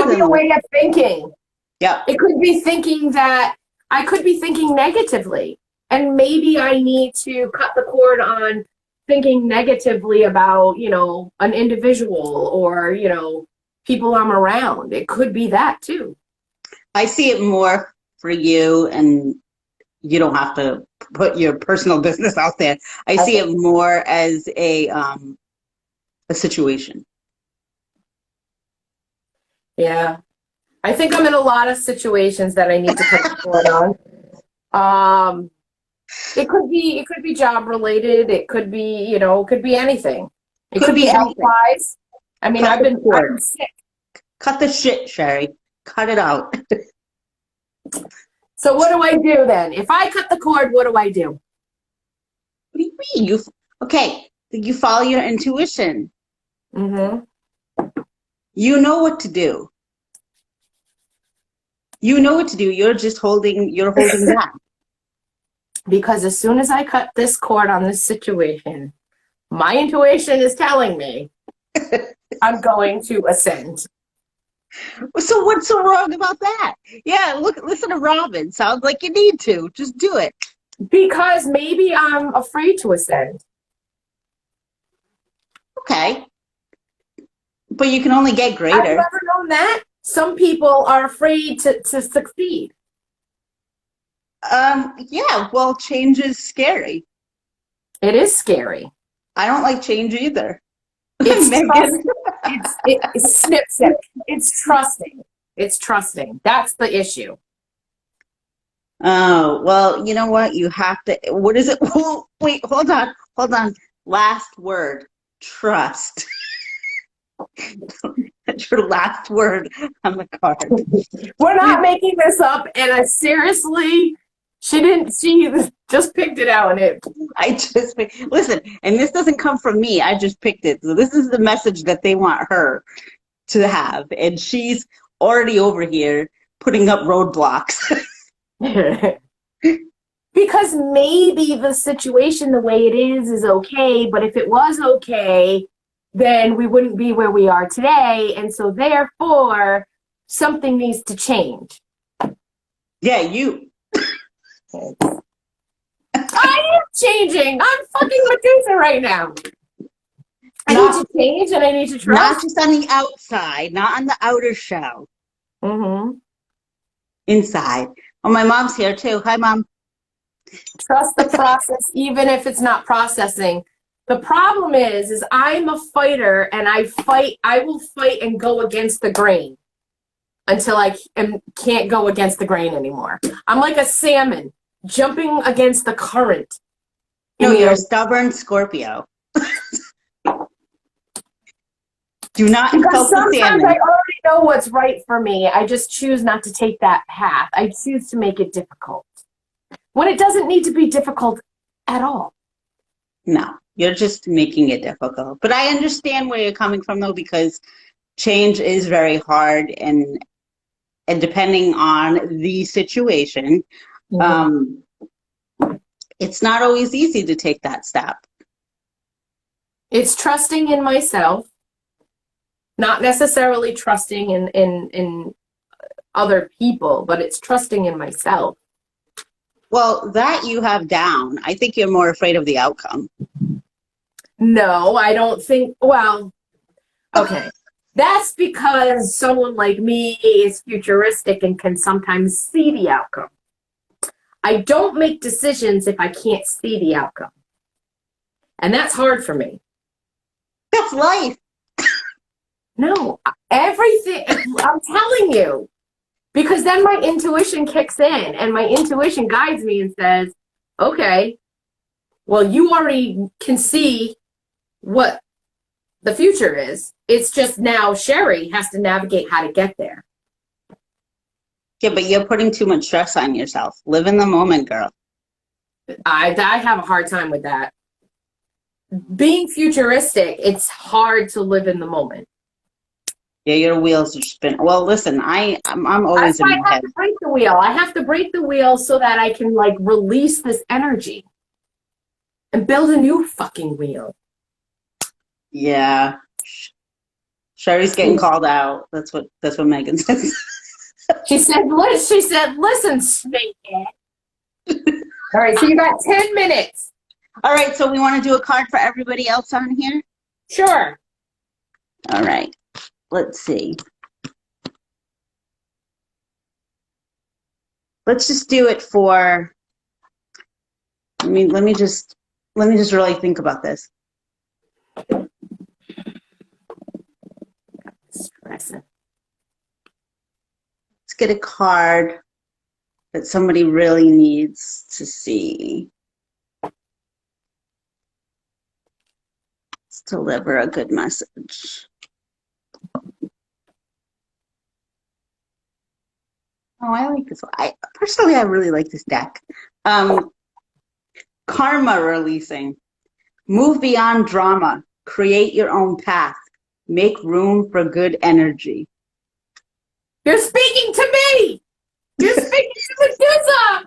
be a way of thinking. Yeah. It could be thinking that I could be thinking negatively, and maybe I need to cut the cord on thinking negatively about, an individual or, people I'm around. It could be that too. I see it more for you, and you don't have to put your personal business out there. I see it more as a situation. Yeah. I think I'm in a lot of situations that I need to cut the cord on. It could be job related. It could be, it could be anything. It could be health wise. I mean, I've been sick. Cut the shit, Sheri. Cut it out. So what do I do then? If I cut the cord, what do I do? What do you mean? You follow your intuition. Mm-hmm. You know what to do. You know what to do. You're holding back. Because as soon as I cut this cord on this situation, my intuition is telling me I'm going to ascend. So what's so wrong about that? Yeah, listen to Robin. Sounds like you need to. Just do it. Because maybe I'm afraid to ascend. Okay. But you can only get I've greater. never known that. Some people are afraid to succeed. Yeah, well, change is scary. It is scary. I don't like change either. It's Megan. it's snip snip. It's trusting. It's trusting. That's the issue. Oh, well, you know what? You have to, what is it? Oh, wait, hold on. Last word, trust. That's your last word on the card. We're not making this up, and I seriously, she just picked it out, and it. Listen, and this doesn't come from me. I just picked it. So this is the message that they want her to have. And she's already over here putting up roadblocks. Because maybe the situation the way it is okay, but if it was okay, then we wouldn't be where we are today, and so therefore something needs to change. Yeah, you. I am changing. I'm fucking Medusa right now. I need to change and I need to trust. Not just on the outside, not on the outer shell. Mm-hmm. Inside. Oh, my mom's here too. Hi, Mom. Trust the process, even if it's not processing. The problem is I'm a fighter, and I will fight and go against the grain until I can't go against the grain anymore. I'm like a salmon jumping against the current. No, you're a stubborn Scorpio. Do not because insult the sometimes salmon. I already know what's right for me. I just choose not to take that path. I choose to make it difficult when it doesn't need to be difficult at all. No, you're just making it difficult. But I understand where you're coming from, though, because change is very hard, and depending on the situation, it's not always easy to take that step. It's trusting in myself, not necessarily trusting in other people, but it's trusting in myself. Well, that you have down. I think you're more afraid of the outcome. No, I don't think, well, okay. That's because someone like me is futuristic and can sometimes see the outcome. I don't make decisions if I can't see the outcome. And that's hard for me. That's life. No, everything, I'm telling you. Because then my intuition kicks in, and my intuition guides me and says, okay, well, you already can see what the future is. It's just now Sheri has to navigate how to get there. Yeah, but you're putting too much stress on yourself. Live in the moment, girl. I have a hard time with that. Being futuristic, it's hard to live in the moment. Yeah, your wheels are spinning. Well, listen, I'm always in my head. I have to break the wheel. I have to break the wheel so that I can like release this energy and build a new fucking wheel. Yeah. Sheri's getting called out. That's what Megan says. She said, listen, snake. All right, so you got 10 minutes. All right, so we want to do a card for everybody else on here? Sure. All right. Let's see. Let's just do it for, let me just really think about this. Stressing. Let's get a card that somebody really needs to see. Let's deliver a good message. Oh, I like this one. Personally, I really like this deck. Karma releasing. Move beyond drama. Create your own path. Make room for good energy. You're speaking to me. You're speaking to Medusa.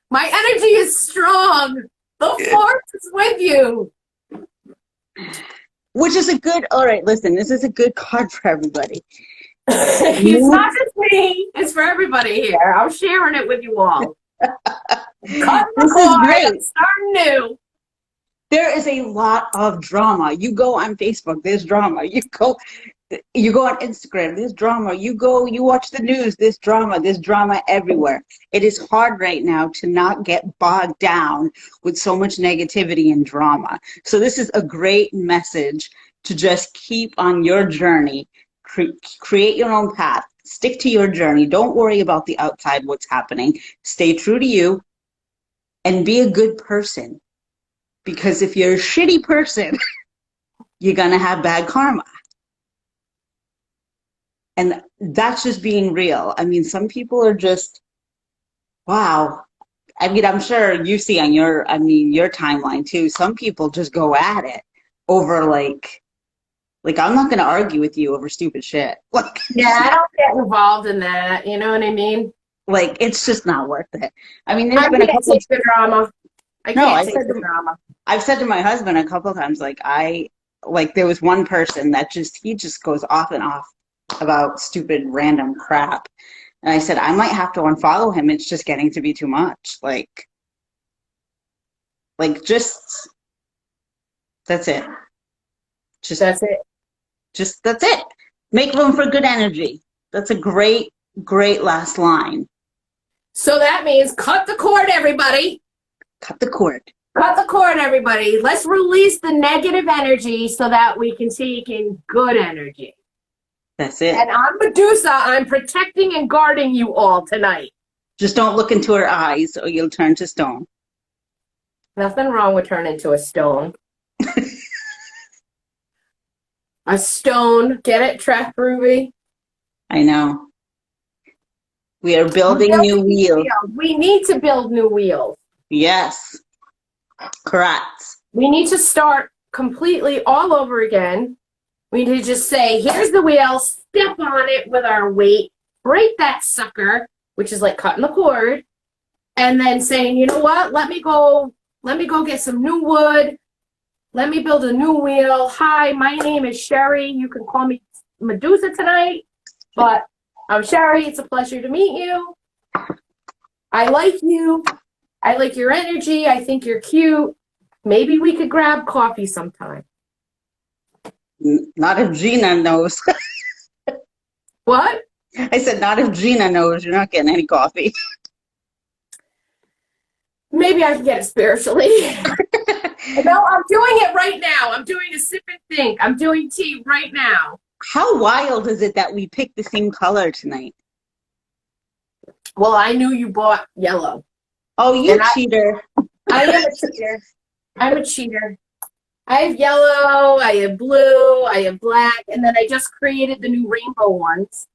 My energy is strong. The force is with you. Which is a good, all right, listen, this is a good card for everybody. It's not just me. It's for everybody here. I'm sharing it with you all. Cut the cord. Starting new. There is a lot of drama. You go on Facebook, there's drama. You go on Instagram, there's drama. You watch the news, there's drama everywhere. It is hard right now to not get bogged down with so much negativity and drama. So this is a great message to just keep on your journey, create your own path, stick to your journey. Don't worry about the outside, what's happening. Stay true to you and be a good person. Because if you're a shitty person, you're going to have bad karma. And that's just being real. I mean, some people are just, wow. I mean, I'm sure you see on your timeline too, some people just go at it over like I'm not going to argue with you over stupid shit. Yeah, I don't get involved in that. You know what I mean? Like, it's just not worth it. I mean, there's been a couple of drama. I've said to my husband a couple of times, there was one person that he just goes off and off about stupid random crap. And I said, I might have to unfollow him. It's just getting to be too much. Just, that's it. That's it. That's it. Make room for good energy. That's a great, great last line. So that means cut the cord, everybody. Cut the cord. Cut the cord, everybody. Let's release the negative energy so that we can take in good energy. That's it. And I'm Medusa. I'm protecting and guarding you all tonight. Just don't look into her eyes or you'll turn to stone. Nothing wrong with turning into a stone. A stone. Get it, Trap Ruby? I know. We are building new wheels. We need to build new wheels. Yes. Correct. We need to start completely all over again. We need to just say, here's the wheel, step on it with our weight, break that sucker, which is like cutting the cord, and then saying, you know what, let me go get some new wood. Let me build a new wheel. Hi, my name is Sheri. You can call me Medusa tonight, but I'm Sheri. It's a pleasure to meet you. I like you. I like your energy. I think you're cute. Maybe we could grab coffee sometime. Not if Gina knows. What? I said, not if Gina knows. You're not getting any coffee. Maybe I can get it spiritually. No, I'm doing it right now. I'm doing a sip and think. I'm doing tea right now. How wild is it that we picked the same color tonight? Well, I knew you bought yellow. Oh, you cheater. I am a cheater. I'm a cheater. I have yellow, I have blue, I have black, and then I just created the new rainbow ones.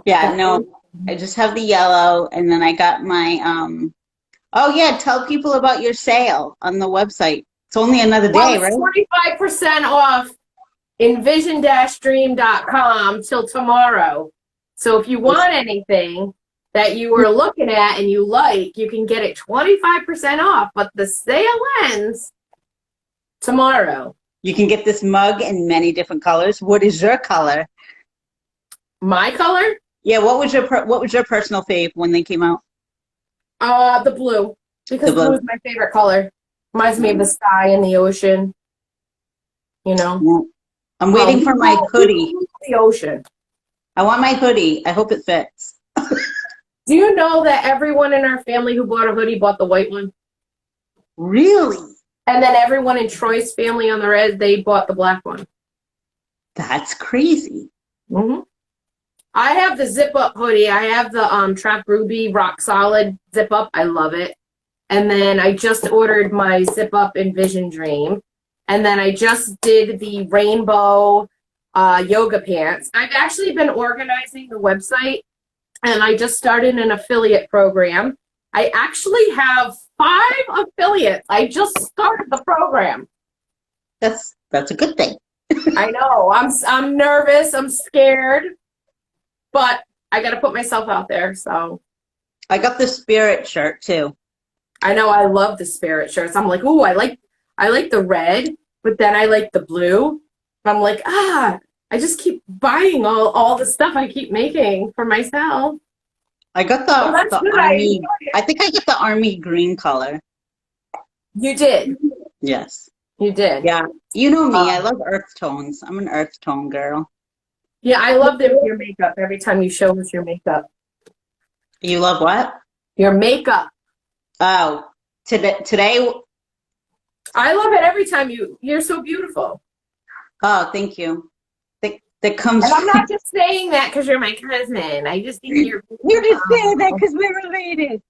Yeah, no, I just have the yellow, and then I got my, oh yeah, tell people about your sale on the website. It's only another day, right? 25% off envision-dream.com till tomorrow. So if you want anything that you were looking at and you like, you can get it 25% off, but the sale ends tomorrow. You can get this mug in many different colors. What is your color? My color? Yeah, what was your personal fave when they came out? The blue. Because blue is my favorite color. Reminds me of the sky and the ocean. You know? Yeah. I'm waiting for my hoodie. The ocean. I want my hoodie. I hope it fits. Do you know that everyone in our family who bought a hoodie bought the white one? Really? And then everyone in Troy's family on the red, they bought the black one. That's crazy. Mm-hmm. I have the zip-up hoodie. I have the Trap Ruby Rock Solid zip-up. I love it. And then I just ordered my zip-up Envision Dream. And then I just did the rainbow yoga pants. I've actually been organizing the website, and I just started an affiliate program. I actually have 5 affiliates. I just started the program. That's that's a good thing. I know. I'm nervous. I'm scared, but I got to put myself out there. So I got the spirit shirt too. I know I love the spirit shirts. I'm like, ooh, I like the red, but then I like the blue. I'm like, I just keep buying all the stuff I keep making for myself. I got Well, that's the good. I army. enjoy it. I think I got the army green color. You did. Yes. You did. Yeah. You know me. I Um, love earth tones. I'm an earth tone girl. yeah, I love your makeup every time you show us your makeup. You love what? Your makeup. Oh, today. I love it every time you're so beautiful. Oh, thank you. That comes And I'm from. not just saying that because you're my cousin. I just think you're You just say that because we're related.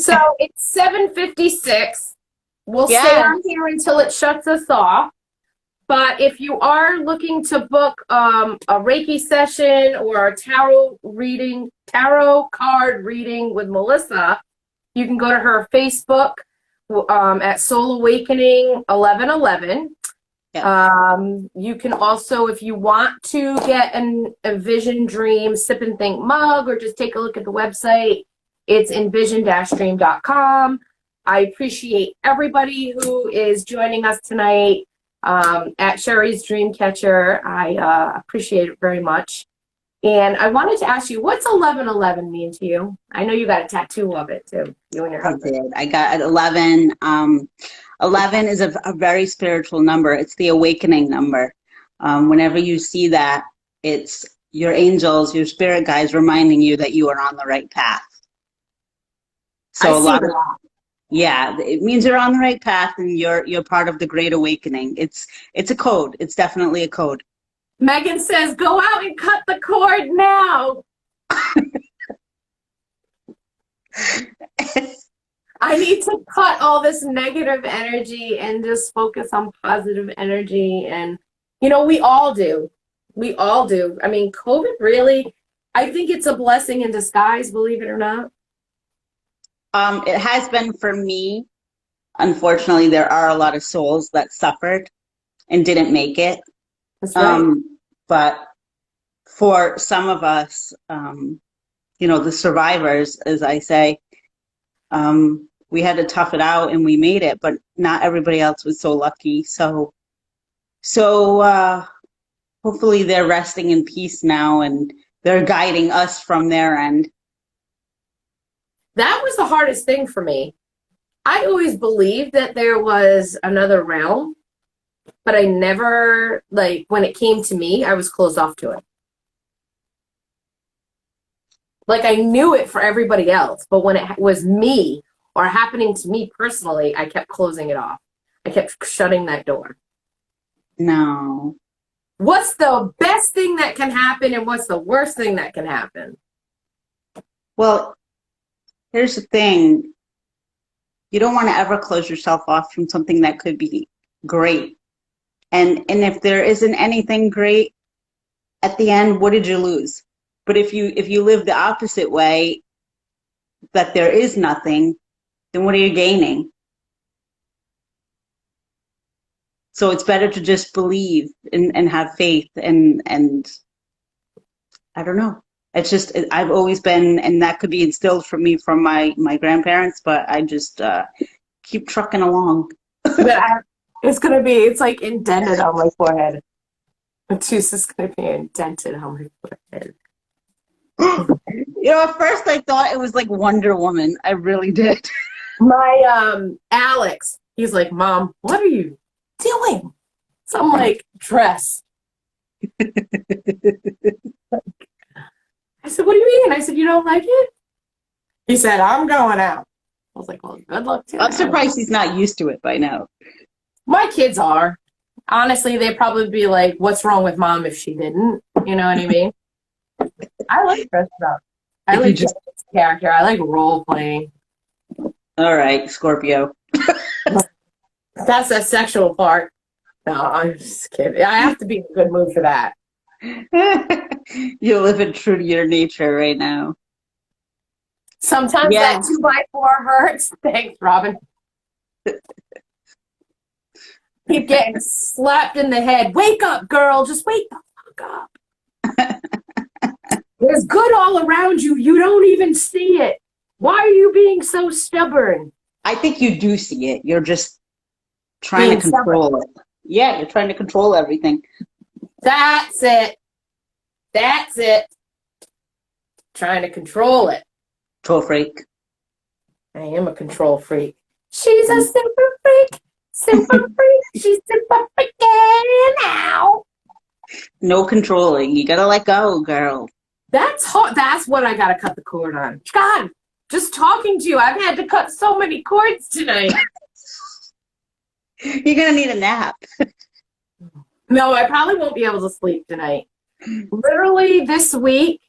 so it's 7:56. We'll stay Yeah. on here until it shuts us off. But if you are looking to book a Reiki session or a tarot card reading with Melissa, you can go to her Facebook at Soul Awakening 1111. Yeah. You can also, if you want to get an Envision Dream Sip and Think mug or just take a look at the website, it's envision-dream.com. I appreciate everybody who is joining us tonight at Sheri's Dreamcatcher. I appreciate it very much. And I wanted to ask you, what's 1111 mean to you? I know you got a tattoo of it too, you and your I husband. did. I got 11. 11 is a very spiritual number. It's the awakening number. Whenever you see that, it's your angels, your spirit guides reminding you that you are on the right path. So I a see lot of, that. yeah, it means you're on the right path and you're part of the great awakening. It's a code. It's definitely a code. Megan says, go out and cut the cord now. I need to cut all this negative energy and just focus on positive energy. And, we all do. We all do. I mean, COVID really, I think it's a blessing in disguise, believe it or not. It has been for me. Unfortunately, there are a lot of souls that suffered and didn't make it. That's right. But for some of us, the survivors, as I say, we had to tough it out and we made it, but not everybody else was so lucky. So hopefully they're resting in peace now and they're guiding us from their end. That was the hardest thing for me. I always believed that there was another realm, but I never, when it came to me, I was closed off to it. Like, I knew it for everybody else, but when it was me or happening to me personally, I kept closing it off. I kept shutting that door. No. What's the best thing that can happen and what's the worst thing that can happen? Well, here's the thing. You don't want to ever close yourself off from something that could be great. And if there isn't anything great at the end, what did you lose? But if you live the opposite way, that there is nothing, then what are you gaining? So it's better to just believe and have faith and I don't know. It's just, I've always been, and that could be instilled from me from my grandparents, but I just keep trucking along. It's like indented on my forehead. Medusa is going to be indented on my forehead. At first I thought it was like Wonder Woman. I really did. My Alex, he's like, Mom, what are you doing? So I'm like, dress. I said, what do you mean? I said, you don't like it? He said, I'm going out. I was like, well, good luck to you. I'm surprised he's not used to it by now. My kids are. Honestly, they'd probably be like, what's wrong with Mom if she didn't? You know what I mean? I like dressing up. I like just character. I like role playing. All right, Scorpio. That's the sexual part. No, I'm just kidding. I have to be in a good mood for that. You're living true to your nature right now. Sometimes that 2x4 hurts. Thanks, Robin. Keep getting slapped in the head. Wake up, girl. Just wake the fuck up. There's good all around you. You don't even see it. Why are you being so stubborn? I think you do see it. You're just trying to control it. Yeah, you're trying to control everything. That's it. That's it. Trying to control it. Control freak. I am a control freak. She's a super freak. Super freak. She's super freaking now. No controlling. You gotta let go, girl. That's hard. That's what I gotta cut the cord on. God, just talking to you, I've had to cut so many cords tonight. You're gonna need a nap. No, I probably won't be able to sleep tonight. Literally this week,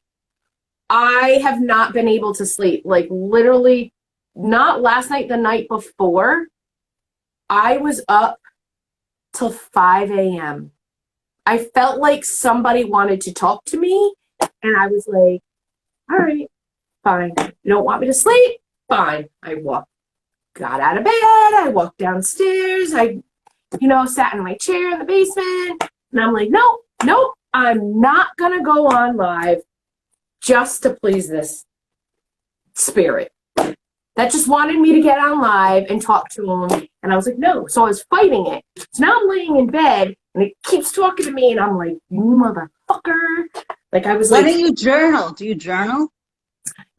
I have not been able to sleep. Like literally, not last night, the night before, I was up till 5 a.m. I felt like somebody wanted to talk to me, and I was like, all right, fine. You don't want me to sleep? Fine. I got out of bed, I walked downstairs, I sat in my chair in the basement, and I'm like, nope, I'm not gonna go on live just to please this spirit that just wanted me to get on live and talk to him. And I was like, no. So I was fighting it. So now I'm laying in bed and it keeps talking to me, and I'm like, you motherfucker. Like I was Why like, don't you journal? Do you journal?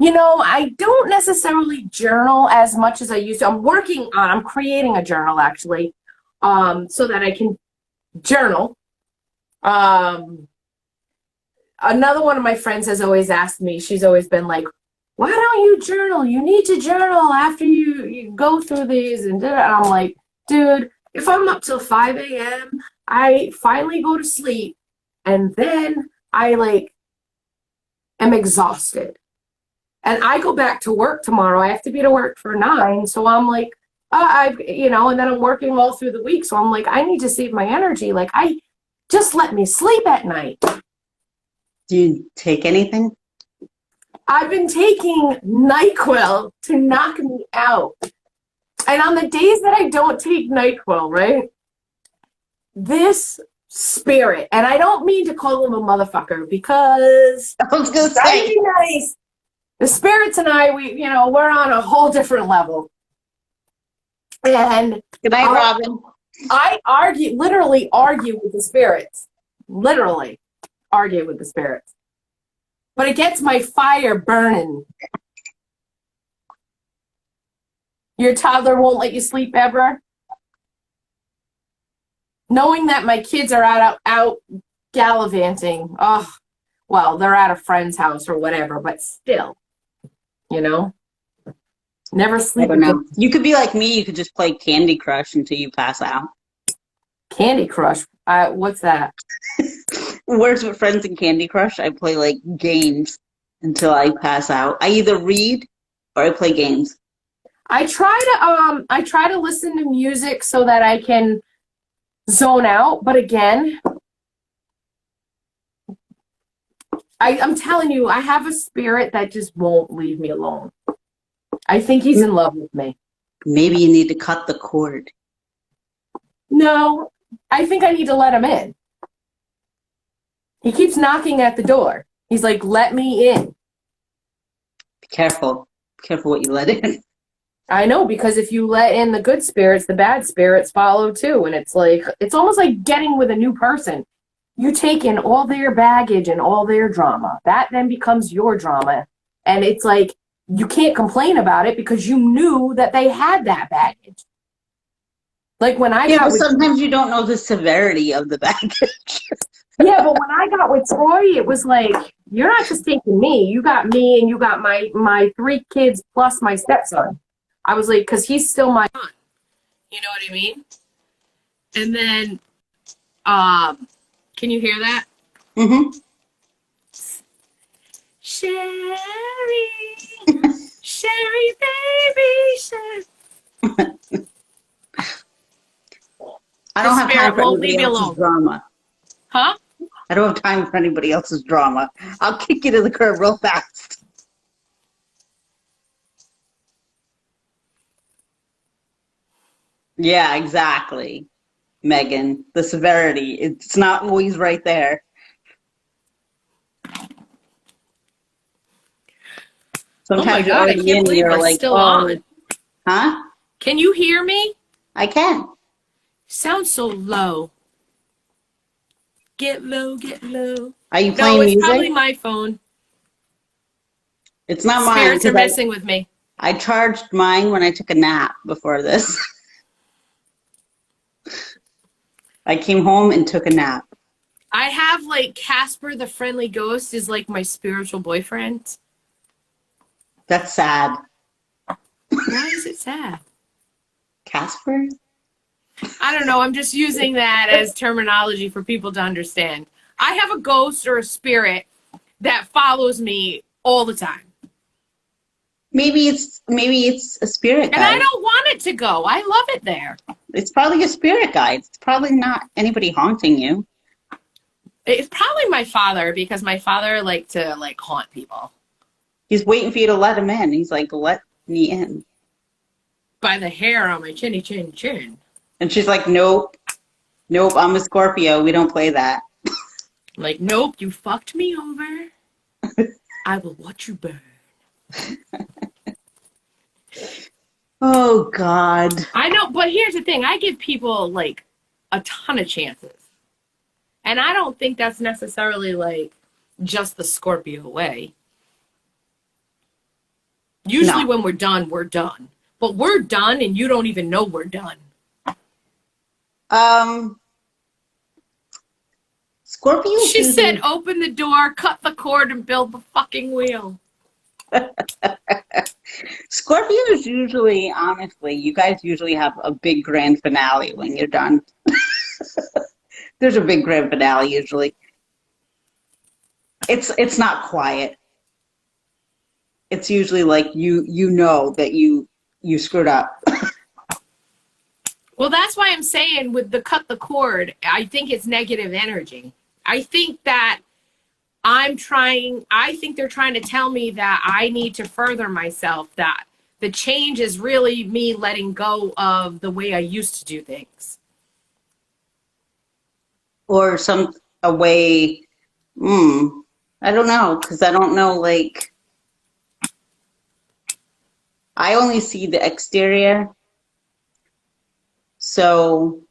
I don't necessarily journal as much as I used to. I'm creating a journal actually, so that I can journal. Another one of my friends has always asked me, she's always been like, why don't you journal? You need to journal after you go through these. And I'm like, dude, if I'm up till 5 a.m., I finally go to sleep, and then I am exhausted. And I go back to work tomorrow. I have to be to work for 9. So I'm like, and then I'm working all through the week. So I'm like, I need to save my energy. Like, just let me sleep at night. Do you take anything? I've been taking NyQuil to knock me out. And on the days that I don't take NyQuil, right, this spirit, and I don't mean to call him a motherfucker because I was going to say. nice. The spirits and I, we're on a whole different level. And Good night, Robin. I literally argue with the spirits. Literally argue with the spirits. But it gets my fire burning. Your toddler won't let you sleep ever? Knowing that my kids are out gallivanting. Oh, well, they're at a friend's house or whatever, but still, never sleep. I don't know. You could be like me. You could just play Candy Crush until you pass out. Candy Crush? What's that? Words with Friends and Candy Crush. I play games until I pass out. I either read or I play games. I try to listen to music so that I can zone out, but again, I'm telling you, I have a spirit that just won't leave me alone. I think he's in love with me. Maybe you need to cut the cord. No, I think I need to let him in. He keeps knocking at the door. He's like, let me in. Be careful. Be careful what you let in. I know, because if you let in the good spirits, the bad spirits follow too. And it's almost like getting with a new person. You take in all their baggage and all their drama. That then becomes your drama. And it's like, you can't complain about it because you knew that they had that baggage. Like when I got but sometimes you don't know the severity of the baggage. Yeah, but when I got with Troy, it was like, you're not just taking me. You got me and you got my 3 kids plus my stepson. I was like, because he's still my son. You know what I mean? And then, can you hear that? Mm-hmm. Sheri, Sheri, baby, Sheri. I don't have time for won't leave anybody you else's alone. drama. Huh? I don't have time for anybody else's drama. I'll kick you to the curb real fast. Yeah, exactly. Megan. The severity, it's not always right there. Oh my Sometimes you're God, I already can't in and believe you're we're like, still oh, on. huh? Can you hear me? I can. Sounds so low. Get low, get low. Are you No, playing it's probably music? my phone. It's not mine Spirits are because messing with me. I charged mine when I took a nap before this. I came home and took a nap. I have like Casper the Friendly Ghost is like my spiritual boyfriend. That's sad. Why is it sad? Casper? I don't know. I'm just using that as terminology for people to understand. I have a ghost or a spirit that follows me all the time. Maybe it's a spirit And I guide. don't want it to go. I love it there. It's probably a spirit guide. It's probably not anybody haunting you. It's probably my father because my father liked to like haunt people He's waiting for you to let him in. He's like, let me in. by the hair on my chinny chin chin. And she's like, nope, nope, I'm a Scorpio. We don't play that. I'm like, nope, you fucked me over. I will watch you burn. Oh, God. I know, but here's the thing. I give people like a ton of chances. And I don't think that's necessarily like just the Scorpio way. Usually No. when we're done, we're done. But we're done and you don't even know we're done. Scorpios She said, usually, open the door, cut the cord, and build the fucking wheel. Scorpios usually, honestly, you guys usually have a big grand finale when you're done. There's a big grand finale usually. It's not quiet. It's usually like you know that you screwed up. Well, that's why I'm saying with the cut the cord, I think it's negative energy. I think that I think they're trying to tell me that I need to further myself, that the change is really me letting go of the way I used to do things. Or a way, I don't know, because I don't know, like, I only see the exterior, so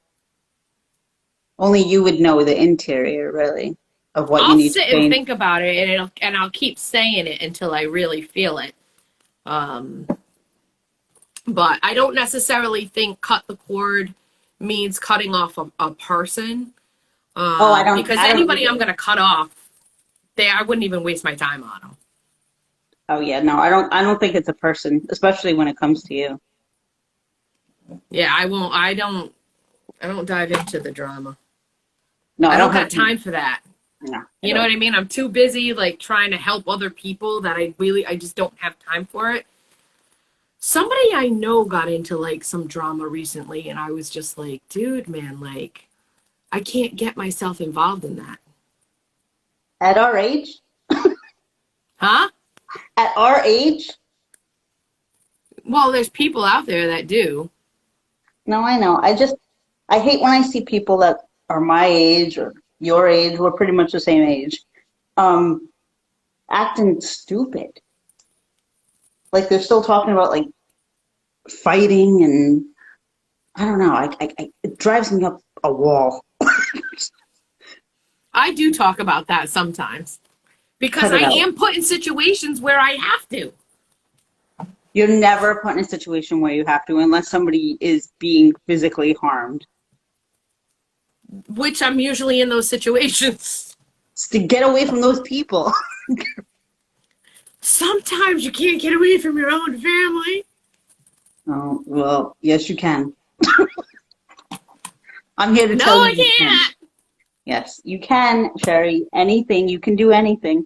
only you would know the interior, really, of what you I'll need to sit and change. think about it, and I'll keep saying it until I really feel it. But I don't necessarily think cut the cord means cutting off a person. Oh, Because I don't anybody I'm either. going to cut off, I wouldn't even waste my time on them. Oh yeah, no, I don't think it's a person, especially when it comes to you. Yeah, I won't. I don't dive into the drama. No, I I don't don't got have to. time for that. No, I You know what don't. I mean? I'm too busy like trying to help other people that I just don't have time for it. Somebody I know got into like some drama recently and I was just like, dude, man, like I can't get myself involved in that. At our age, Huh? at our age, Well, there's people out there that do. no, I know. I hate when I see people that are my age or your age, we're pretty much the same age, um, acting stupid. Like they're still talking about like fighting and I don't know. It drives me up a wall. I do talk about that sometimes because Cut I it out. am put in situations where I have to, You're never put in a situation where you have to unless somebody is being physically harmed. which I'm usually in those situations. It's to get away from those people. Sometimes you can't get away from your own family. Oh, well, yes, you can. I'm here to No, tell you I you can. can't. Yes, you can, Sheri. Anything. You can do anything.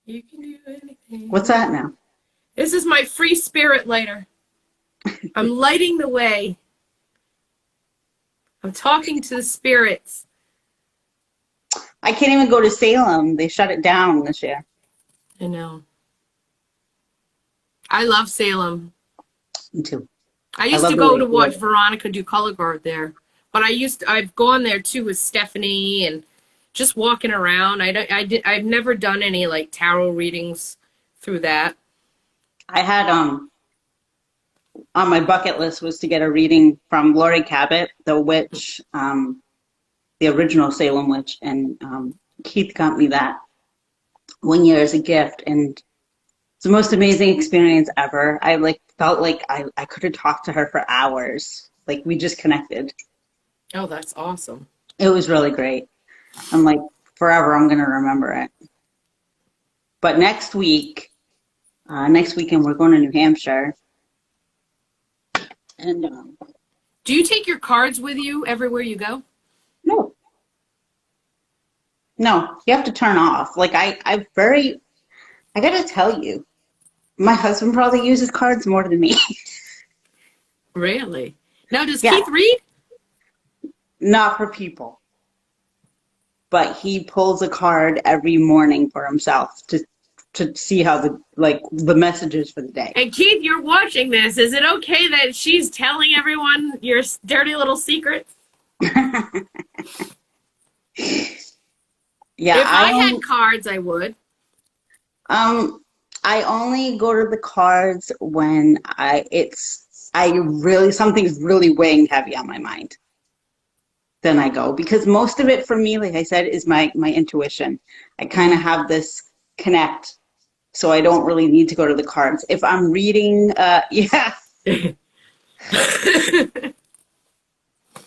You can do anything. What's that now? This is my free spirit lighter. I'm lighting the way. I'm talking to the spirits. I can't even go to Salem. They shut it down this year. I know. I love Salem. Me too. I I used love to the go way to it watch feels. Veronica do color guard there but I've gone there too with Stephanie and just walking around. I've never done any like tarot readings through that. I had on my bucket list was to get a reading from Laurie Cabot, the witch, the original Salem witch, and Keith got me that 1 year as a gift, and it's the most amazing experience ever. I felt like I could have talked to her for hours. Like we just connected. Oh, that's awesome. It was really great. I'm like, forever I'm gonna remember it. But next weekend we're going to New Hampshire. And do you take your cards with you everywhere you go? No. No, you have to turn off. Like I gotta tell you, my husband probably uses cards more than me. Really? Now, does Yeah. Keith read? Not for people. But he pulls a card every morning for himself to see how the messages for the day. And Keith, you're watching this. Is it okay that she's telling everyone your dirty little secrets? Yeah, If I had cards, I would. I only go to the cards when something's really weighing heavy on my mind. Then I go, because most of it for me, like I said, is my intuition. I kind of have this connect, so I don't really need to go to the cards. If I'm reading,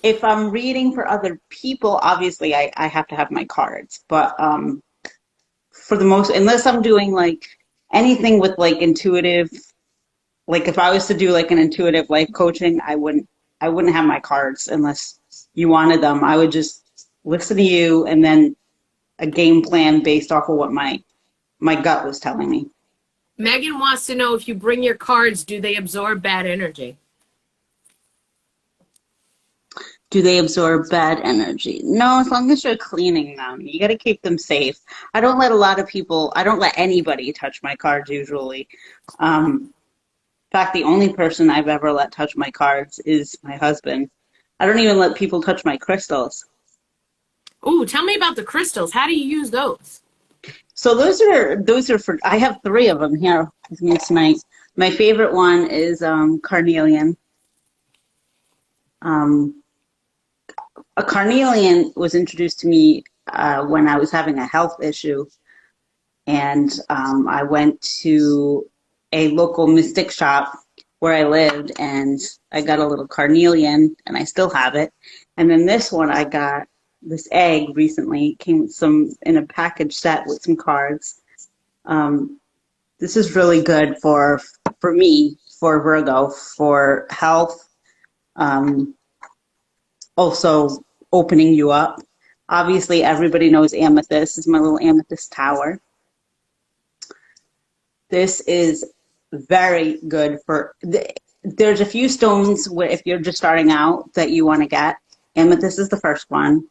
if I'm reading for other people, obviously I have to have my cards. But for the most, unless I'm doing like anything with like intuitive, like if I was to do like an intuitive life coaching, I wouldn't have my cards unless you wanted them. I would just listen to you and then a game plan based off of what my gut was telling me. Megan wants to know, if you bring your cards, do they absorb bad energy? Do they absorb bad energy? No, as long as you're cleaning them. You got to keep them safe. I don't let anybody touch my cards usually. In fact, the only person I've ever let touch my cards is my husband. I don't even let people touch my crystals. Ooh, tell me about the crystals. How do you use those? So those are for, I have 3 of them here with me tonight. My favorite one is carnelian. A carnelian was introduced to me when I was having a health issue, and I went to a local mystic shop where I lived, and I got a little carnelian, and I still have it. And then this one, I got this egg recently. It came with in a package set with some cards. This is really good for me, for Virgo, for health. Also opening you up. Obviously, everybody knows amethyst. This is my little amethyst tower. This is very good for, there's a few stones where if you're just starting out that you want to get. Amethyst is the first one.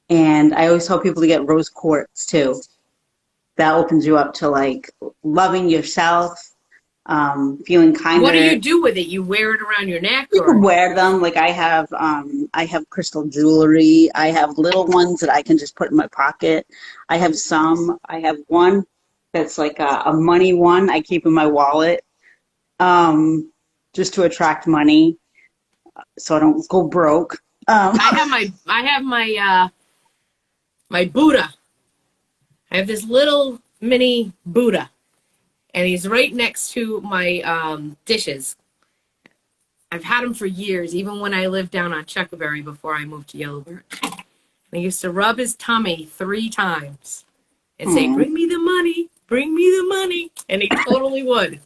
And I always tell people to get rose quartz too. That opens you up to like loving yourself, feeling kinder. What do you do with it? You wear it around your neck? You Or? can wear them. Like I have crystal jewelry. I have little ones that I can just put in my pocket. I have one that's like a money one I keep in my wallet, just to attract money, so I don't go broke. I have my Buddha. I have this little mini Buddha, and he's right next to my dishes. I've had him for years, even when I lived down on Chuckaberry before I moved to Yellowbird. I used to rub his tummy 3 times and say, "Bring me the money, bring me the money," and he totally would.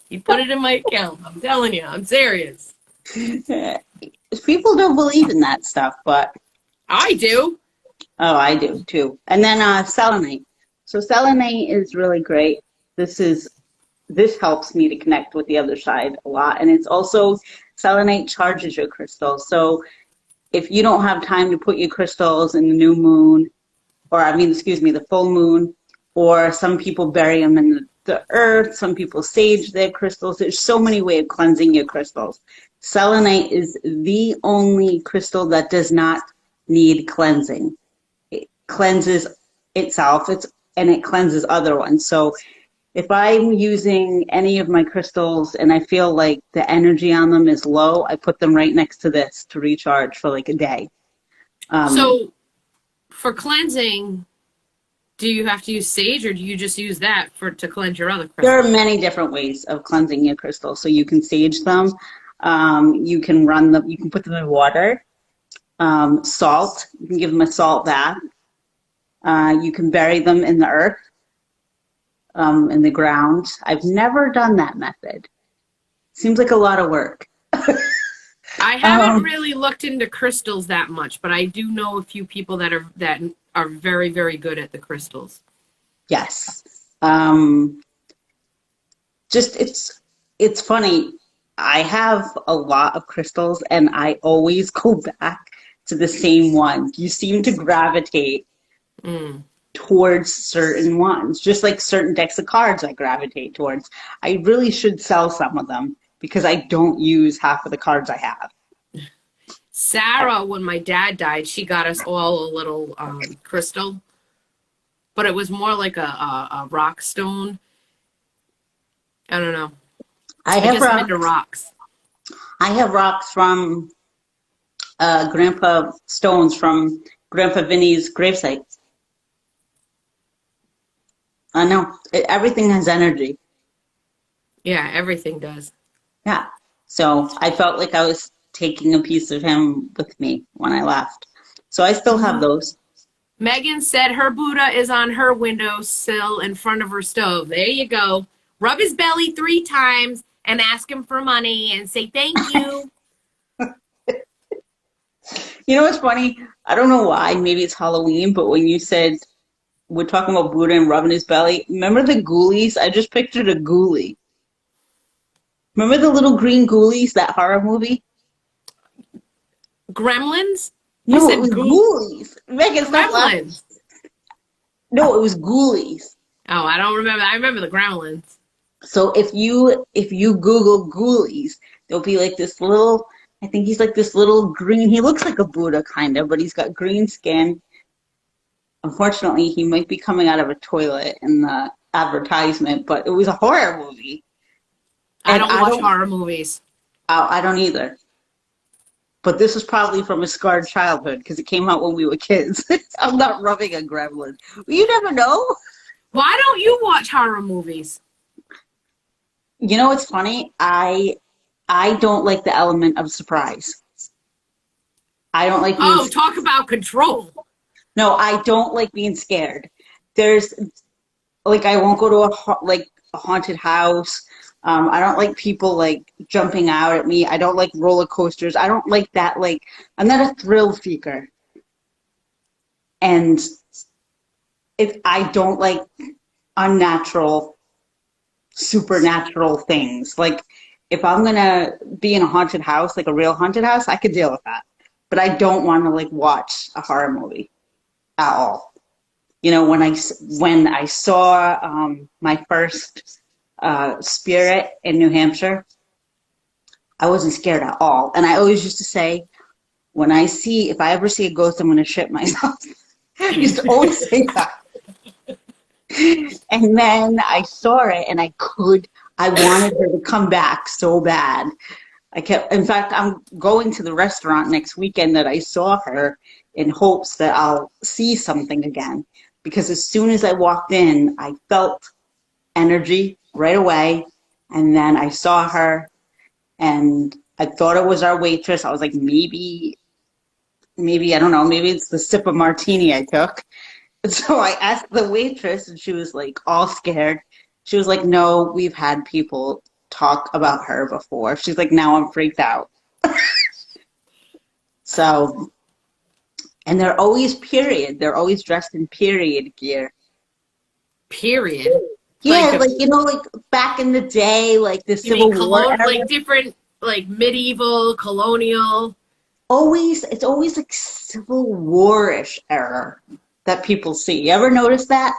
He'd put it in my account. I'm telling you, I'm serious. People don't believe in that stuff, but I do. Oh, I do too. And then selenite. So selenite is really great. This helps me to connect with the other side a lot. And it's also, selenite charges your crystals. So if you don't have time to put your crystals in the new moon, the full moon, or some people bury them in the earth, some people sage their crystals. There's so many ways of cleansing your crystals. Selenite is the only crystal that does not need cleansing. It cleanses itself, and it cleanses other ones. So if I'm using any of my crystals and I feel like the energy on them is low, I put them right next to this to recharge for like a day. So for cleansing, do you have to use sage, or do you just use that to cleanse your other crystals? There are many different ways of cleansing your crystals. So you can sage them, you can run them, you can put them in water, salt. You can give them a salt bath. You can bury them in the earth, in the ground. I've never done that method. Seems like a lot of work. I haven't really looked into crystals that much, but I do know a few people that are very, very good at the crystals. Yes. Just it's funny. I have a lot of crystals and I always go back to the same one. You seem to gravitate towards certain ones, just like certain decks of cards I gravitate towards. I really should sell some of them because I don't use half of the cards I have. Sarah, when my dad died, she got us all a little crystal, but it was more like a rock stone. I don't know. I guess I'm into rocks. I have rocks from Grandpa stones from Grandpa Vinny's gravesite. I know. Everything has energy. Yeah, everything does. Yeah. So I felt like I was taking a piece of him with me when I left. So I still have those. Megan said her Buddha is on her windowsill in front of her stove. There you go. Rub his belly 3 times and ask him for money and say thank you. You know what's funny? I don't know why. Maybe it's Halloween, but when you said we're talking about Buddha and rubbing his belly, remember the ghoulies? I just pictured a ghoulie. Remember the little green ghoulies, that horror movie? Gremlins? No, it was ghoulies. Megan, stop laughing. No, it was ghoulies. Oh, I don't remember. I remember the gremlins. So if you Google ghoulies, there'll be like this little, I think he's like this little green, he looks like a Buddha kind of, but he's got green skin. Unfortunately, he might be coming out of a toilet in the advertisement, but it was a horror movie. I don't watch horror movies. I don't either. But this is probably from a scarred childhood because it came out when we were kids. I'm not rubbing a gremlin. You never know. Why don't you watch horror movies? You know what's funny? I don't like the element of surprise. I don't like being talk about control. No, I don't like being scared. There's like I won't go to a haunted house. I don't like people like jumping out at me. I don't like roller coasters. I don't like that. Like I'm not a thrill seeker. And if I don't like unnatural, supernatural things. Like if I'm gonna be in a haunted house, like a real haunted house, I could deal with that. But I don't want to like watch a horror movie at all. You know, when I saw my first spirit in New Hampshire, I wasn't scared at all. And I always used to say, if I ever see a ghost, I'm going to shit myself. I used to always say that. And then I saw it and I wanted her to come back so bad. In fact, I'm going to the restaurant next weekend that I saw her in hopes that I'll see something again. Because as soon as I walked in, I felt energy right away. And then I saw her and I thought it was our waitress. I was like, maybe, I don't know, maybe it's the sip of martini I took. And so I asked the waitress and she was like all scared. She was like, no, we've had people talk about her before. She's like, now I'm freaked out. So, and they're always They're always dressed in period gear. Period? Yeah, like you know, like back in the day, like the Civil War era. Like different, like medieval, colonial. It's always like Civil War-ish era that people see. You ever notice that?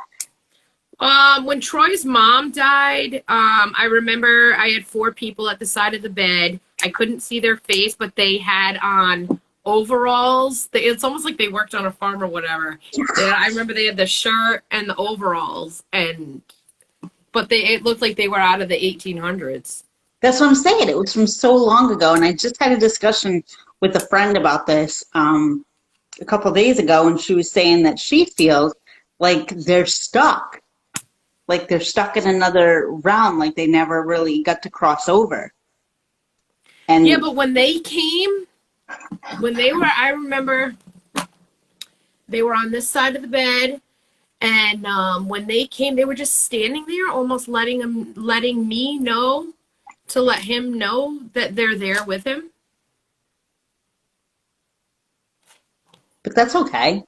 When Troy's mom died, I remember I had 4 people at the side of the bed. I couldn't see their face, but they had on overalls. It's almost like they worked on a farm or whatever. I remember they had the shirt and the overalls, but it looked like they were out of the 1800s. That's what I'm saying. It was from so long ago, and I just had a discussion with a friend about this a couple of days ago, and she was saying that she feels like they're stuck. Like they're stuck in another realm, like they never really got to cross over. And yeah, but when they came, I remember they were on this side of the bed, and when they came, they were just standing there, almost letting me know to let him know that they're there with him. But that's okay.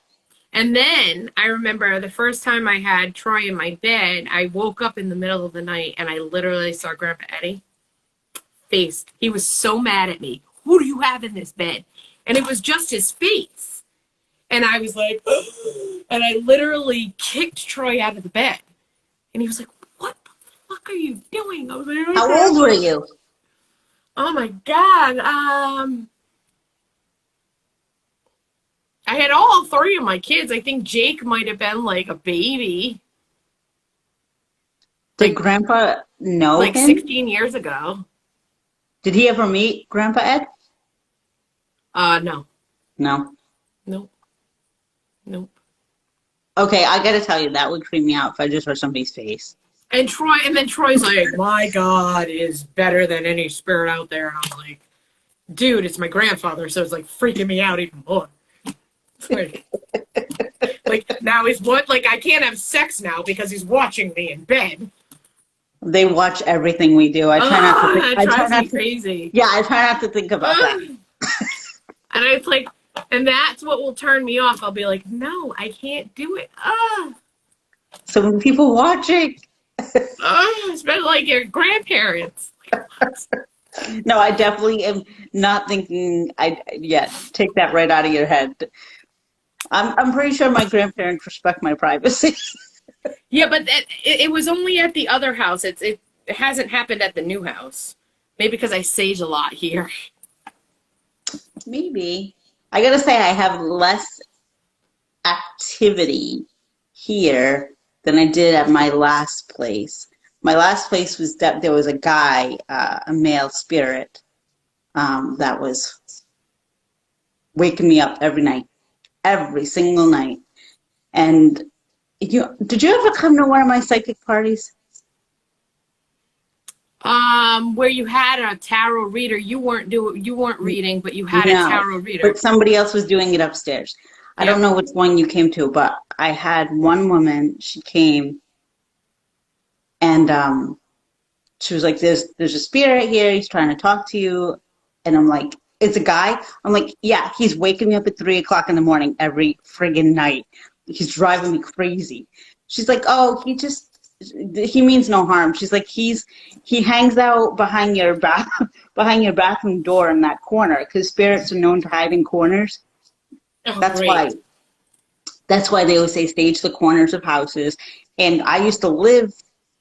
And then I remember the first time I had Troy in my bed, I woke up in the middle of the night and I literally saw Grandpa Eddie face. He was so mad at me. Who do you have in this bed? And it was just his face. And I was like, and I literally kicked Troy out of the bed. And he was like, what the fuck are you doing? I was like, how old were you? Oh my God. I had all three of my kids. I think Jake might have been like a baby. Did Grandpa know like him? 16 years ago. Did he ever meet Grandpa Ed? No. No. Nope. Nope. Okay, I gotta tell you, that would creep me out if I just heard somebody's face. And then Troy's like, my God is better than any spirit out there. And I'm like, dude, it's my grandfather, so it's like freaking me out even more. Like now he's what? Like I can't have sex now because he's watching me in bed. They watch everything we do. I try not to think. That drives me crazy. Yeah, I try not to think about that. And it's like, and that's what will turn me off. I'll be like, no, I can't do it. So when people watch it, it's been like your grandparents. no, I definitely am not thinking. Take that right out of your head. I'm pretty sure my grandparents respect my privacy. Yeah, but it was only at the other house. It hasn't happened at the new house. Maybe because I sage a lot here. Maybe. I gotta say, I have less activity here than I did at my last place. My last place was that there was a guy, a male spirit, that was waking me up every night, every single night. And did you ever come to one of my psychic parties? Where you had a tarot reader. You weren't reading, but you had a tarot reader. But somebody else was doing it upstairs. I don't know which one you came to, but I had one woman, she came, and she was like, there's a spirit here, he's trying to talk to you. And I'm like, it's a guy? I'm like, yeah, he's waking me up at 3 o'clock in the morning every friggin' night. He's driving me crazy. She's like, oh, he means no harm. She's like, he hangs out behind your bathroom door in that corner, because spirits are known to hide in corners. Oh, That's great. why. That's why they always say stage the corners of houses. And I used to live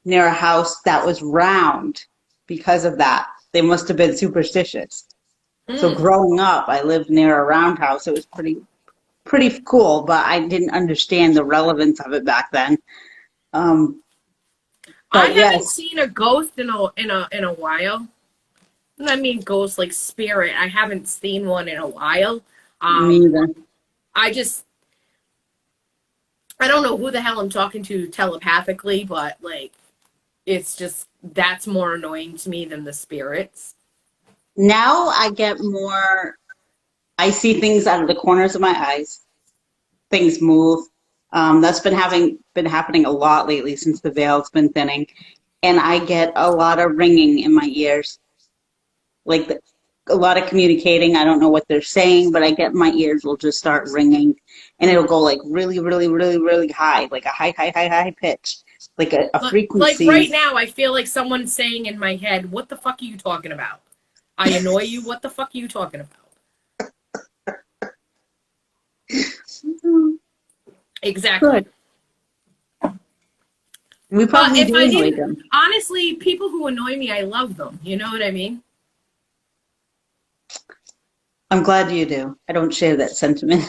near a house that was round because of that. They must have been superstitious. So growing up, I lived near a round house. It was pretty cool, but I didn't understand the relevance of it back then. I haven't seen a ghost in a while. And I mean ghost like spirit. I haven't seen one in a while. Me either. I don't know who the hell I'm talking to telepathically, but like it's just that's more annoying to me than the spirits. Now I get more, I see things out of the corners of my eyes. Things move. That's been happening a lot lately since the veil's been thinning. And I get a lot of ringing in my ears. Like a lot of communicating. I don't know what they're saying, but I get my ears will just start ringing. And it'll go like really, really, really, really high. Like a high pitch. Like a frequency. Like right now, I feel like someone's saying in my head, what the fuck are you talking about? I annoy you? What the fuck are you talking about? Exactly. Good. We probably do annoy them. Honestly, people who annoy me, I love them. You know what I mean? I'm glad you do. I don't share that sentiment.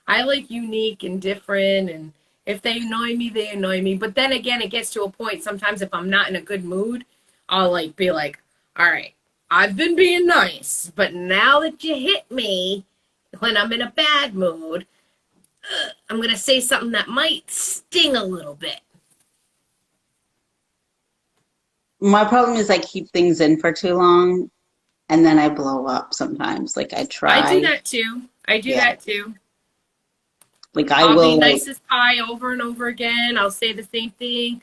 I like unique and different, and if they annoy me, they annoy me. But then again, it gets to a point sometimes if I'm not in a good mood, I'll like be like, all right, I've been being nice, but now that you hit me when I'm in a bad mood, I'm going to say something that might sting a little bit. My problem is I keep things in for too long and then I blow up sometimes. Like I I do try. that too. I do Yeah. that too. Like I I'll be will like nice as pie over and over again. I'll say the same thing.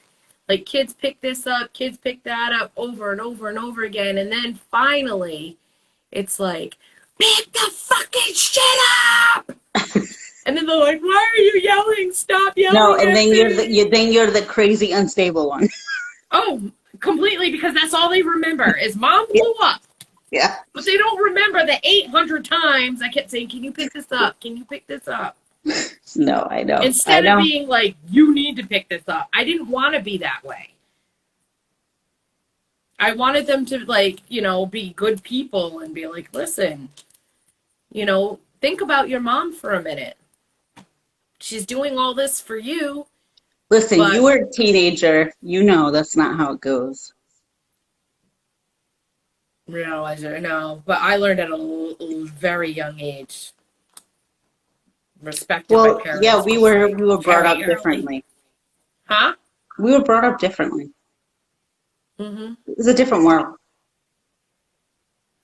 Like, kids pick this up, kids pick that up over and over and over again. And then finally, it's like, pick the fucking shit up! And then they're like, why are you yelling? Stop no, yelling and at then me. you're the crazy unstable one. Oh, completely, because that's all they remember is mom Yeah. blew up. Yeah. But they don't remember the 800 times I kept saying, can you pick this up? Can you pick this up? No, I know. I Instead of know. being like, you need to pick this up. I didn't want to be that way. I wanted them to, like, be good people and be like, listen, think about your mom for a minute. She's doing all this for you, Listen, you but were a teenager. You know that's not how it goes. realizer, no. But I learned at a very young age. Respected my Well, yeah, parents was like we were brought very up early. differently. Huh? We were brought up differently. Mm-hmm. It was a different world.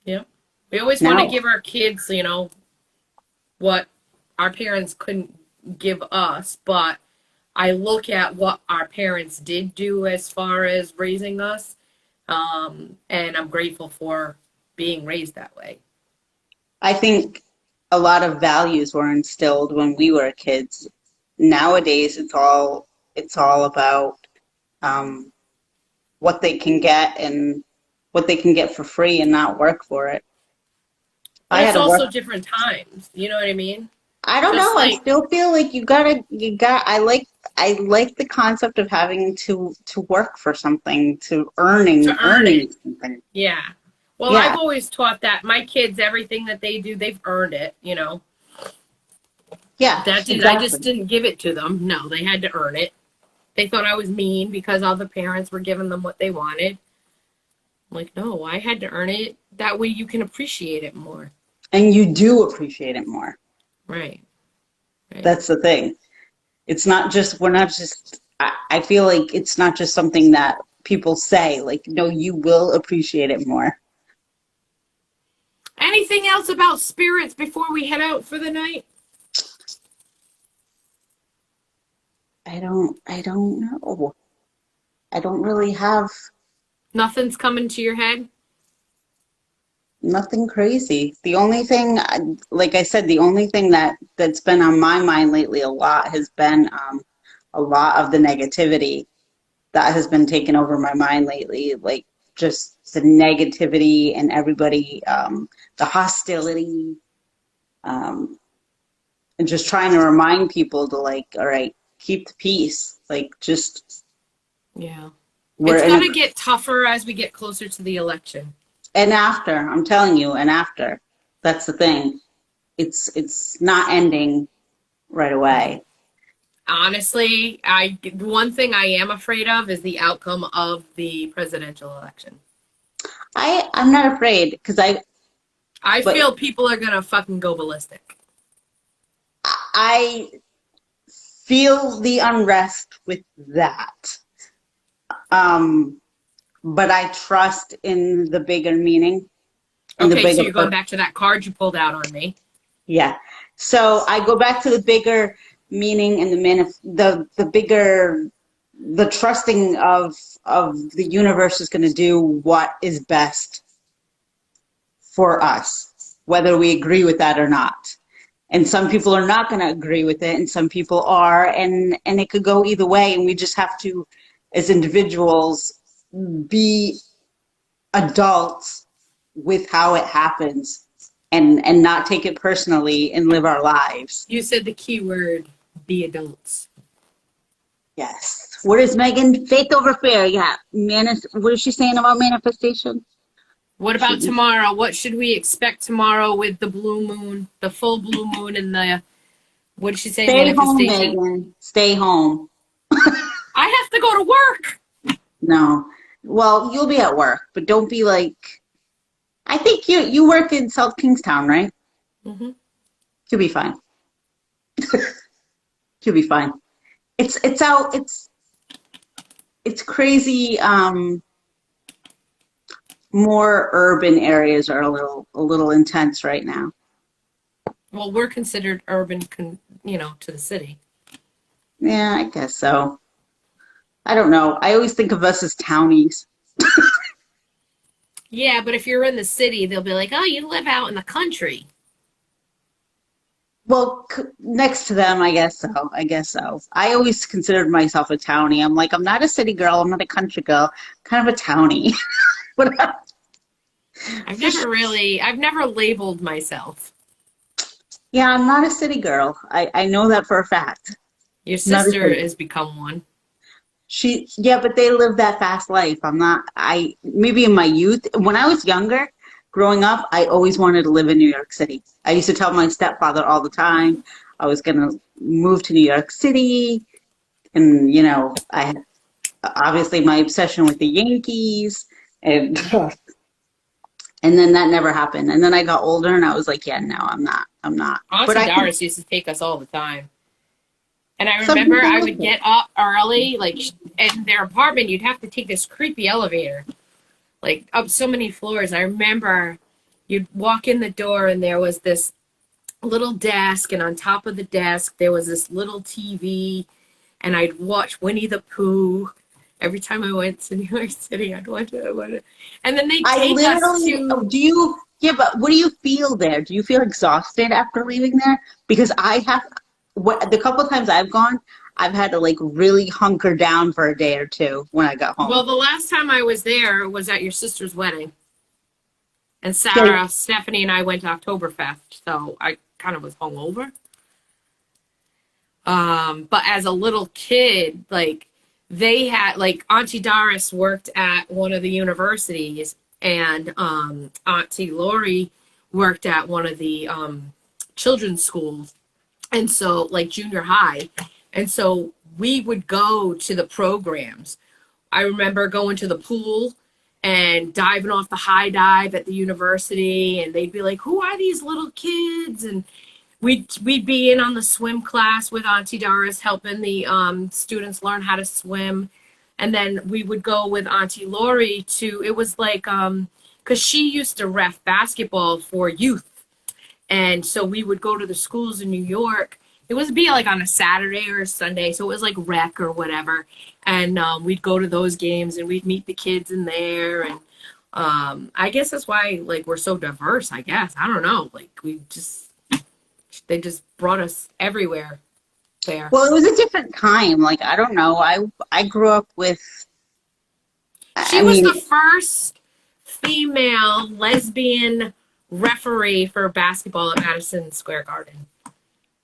Yeah. We always want to Now, give our kids, what our parents couldn't give us, but I look at what our parents did do as far as raising us, and I'm grateful for being raised that way. I think a lot of values were instilled when we were kids. Nowadays, it's all about um, what they can get and what they can get for free and not work for it. But I had it's to work. also different times. You know what I mean? I don't Just know. I like still feel like I like the concept of having to work for something, to to earn it. earning something. Yeah. Well, I've Yeah, always taught that my kids, everything that they do, they've earned it. yeah, I just exactly. didn't give it to them. No, they had to earn it. They thought I was mean because all the parents were giving them what they wanted. I'm like, no, I had to earn it. That way you can appreciate it more. And you do appreciate it more. Right. Right. That's the thing. We're not just, I feel like it's not just something that people say, like, no, you will appreciate it more. Anything else about spirits before we head out for the night? I don't know. I don't really have Nothing's coming to your head? nothing crazy. The only thing, like I said, the only thing that's been on my mind lately a lot has been a lot of the negativity that has been taking over my mind lately, like just the negativity and everybody, the hostility, um, and just trying to remind people to like, all right, keep the peace. Like just Yeah. we're It's in going a, to get tougher as we get closer to the election. and after, I'm telling you, and after, that's the thing. It's not ending right away. Honestly, one thing I am afraid of is the outcome of the presidential election. I'm not afraid because I but feel people are going to fucking go ballistic. I feel the unrest with that. Um, but I trust in the bigger meaning, in the Okay, so bigger you're going purpose. back to that card you pulled out on me. Yeah. So I go back to the bigger meaning and the bigger the trusting of the universe is going to do what is best for us, whether we agree with that or not. And some people are not going to agree with it, and some people are, and it could go either way. And we just have to, as individuals, be adults with how it happens, and not take it personally and live our lives. You said the key word, be adults. Yes. What is Megan? Faith over fear. Yeah. What is she saying about manifestation? What about tomorrow? What should we expect tomorrow with the blue moon, the full blue moon, and the, what did she say, Stay home, manifestation? Megan. Stay home. I have to go to work. No. Well, you'll be at work, but don't be like, I think you work in South Kingstown, right? Mm-hmm. You'll be fine. You'll be fine. It's crazy. More urban areas are a little intense right now. Well, we're considered urban, to the city. Yeah, I guess so. I don't know. I always think of us as townies. Yeah, but if you're in the city, they'll be like, "Oh, you live out in the country." Well, next to them, I guess so. I guess so. I always considered myself a townie. I'm like, I'm not a city girl. I'm not a country girl. Kind of a townie. Whatever. I've never labeled myself. Yeah, I'm not a city girl. I know that for a fact. Your sister has become one. Yeah, but they live that fast life. Maybe in my youth, when I was younger, growing up, I always wanted to live in New York City. I used to tell my stepfather all the time I was going to move to New York City. And, I had obviously my obsession with the Yankees. And then that never happened. And then I got older and I was like, yeah, no, I'm not. Auntie Doris used to take us all the time. And I remember I would get up early, like, in their apartment, you'd have to take this creepy elevator, like, up so many floors. I remember you'd walk in the door and there was this little desk, and on top of the desk, there was this little TV, and I'd watch Winnie the Pooh. Every time I went to New York City, I'd watch it. And then they'd take us to... but what do you feel there? Do you feel exhausted after leaving there? Because the couple of times I've gone, I've had to like really hunker down for a day or two when I got home. Well, the last time I was there was at your sister's wedding. And Sarah, Stephanie, and I went to Oktoberfest, so I kind of was hungover. But as a little kid, like, they had, like, Auntie Doris worked at one of the universities, and Auntie Lori worked at one of the children's schools. And so, like, junior high. And so we would go to the programs. I remember going to the pool and diving off the high dive at the university. And they'd be like, who are these little kids? And we'd be in on the swim class with Auntie Doris, helping the students learn how to swim. And then we would go with Auntie Lori it was like, because she used to ref basketball for youth. And so we would go to the schools in New York. It would be like on a Saturday or a Sunday. So it was like rec or whatever. And we'd go to those games and we'd meet the kids in there. And I guess that's why, like, we're so diverse, I guess. I don't know. Like, they just brought us everywhere there. Well, it was a different time. Like, I don't know. I grew up with... She was the first female lesbian referee for basketball at Madison Square Garden.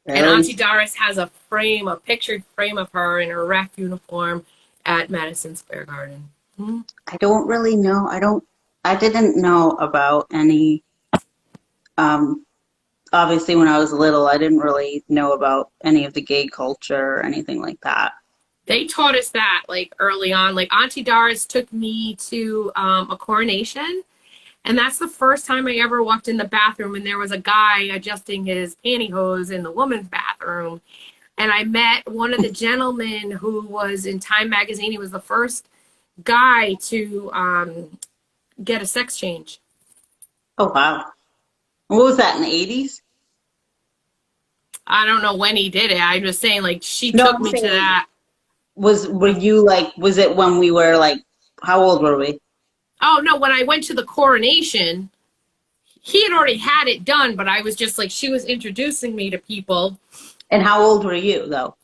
Really? And Auntie Doris has a pictured frame of her in her ref uniform at Madison Square Garden. Hmm? I don't really know. I didn't know about any, obviously when I was little, I didn't really know about any of the gay culture or anything like that. They taught us that, like, early on. Like, Auntie Doris took me to a coronation. And that's the first time I ever walked in the bathroom and there was a guy adjusting his pantyhose in the woman's bathroom. And I met one of the gentlemen who was in Time magazine. He was the first guy to get a sex change. Oh, wow. What was that, in the 80s? I don't know when he did it. I'm just saying, like, she took me to that. Was it when we were, like, how old were we? Oh, no, when I went to the coronation, he had already had it done, but I was just like, she was introducing me to people. And how old were you, though?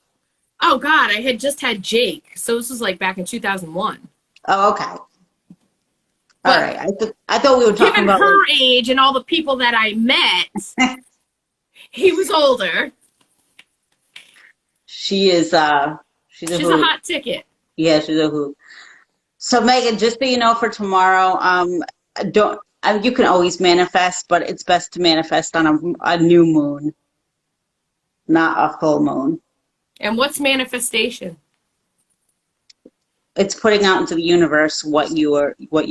Oh, God, I had just had Jake. So this was like back in 2001. Oh, okay. All right. I thought we were talking about... Given her age and all the people that I met, he was older. She's a hot ticket. Yeah, she's a hoot. So Megan, just so you know, for tomorrow, You can always manifest, but it's best to manifest on a new moon, not a full moon. And what's manifestation? It's putting out into the universe what you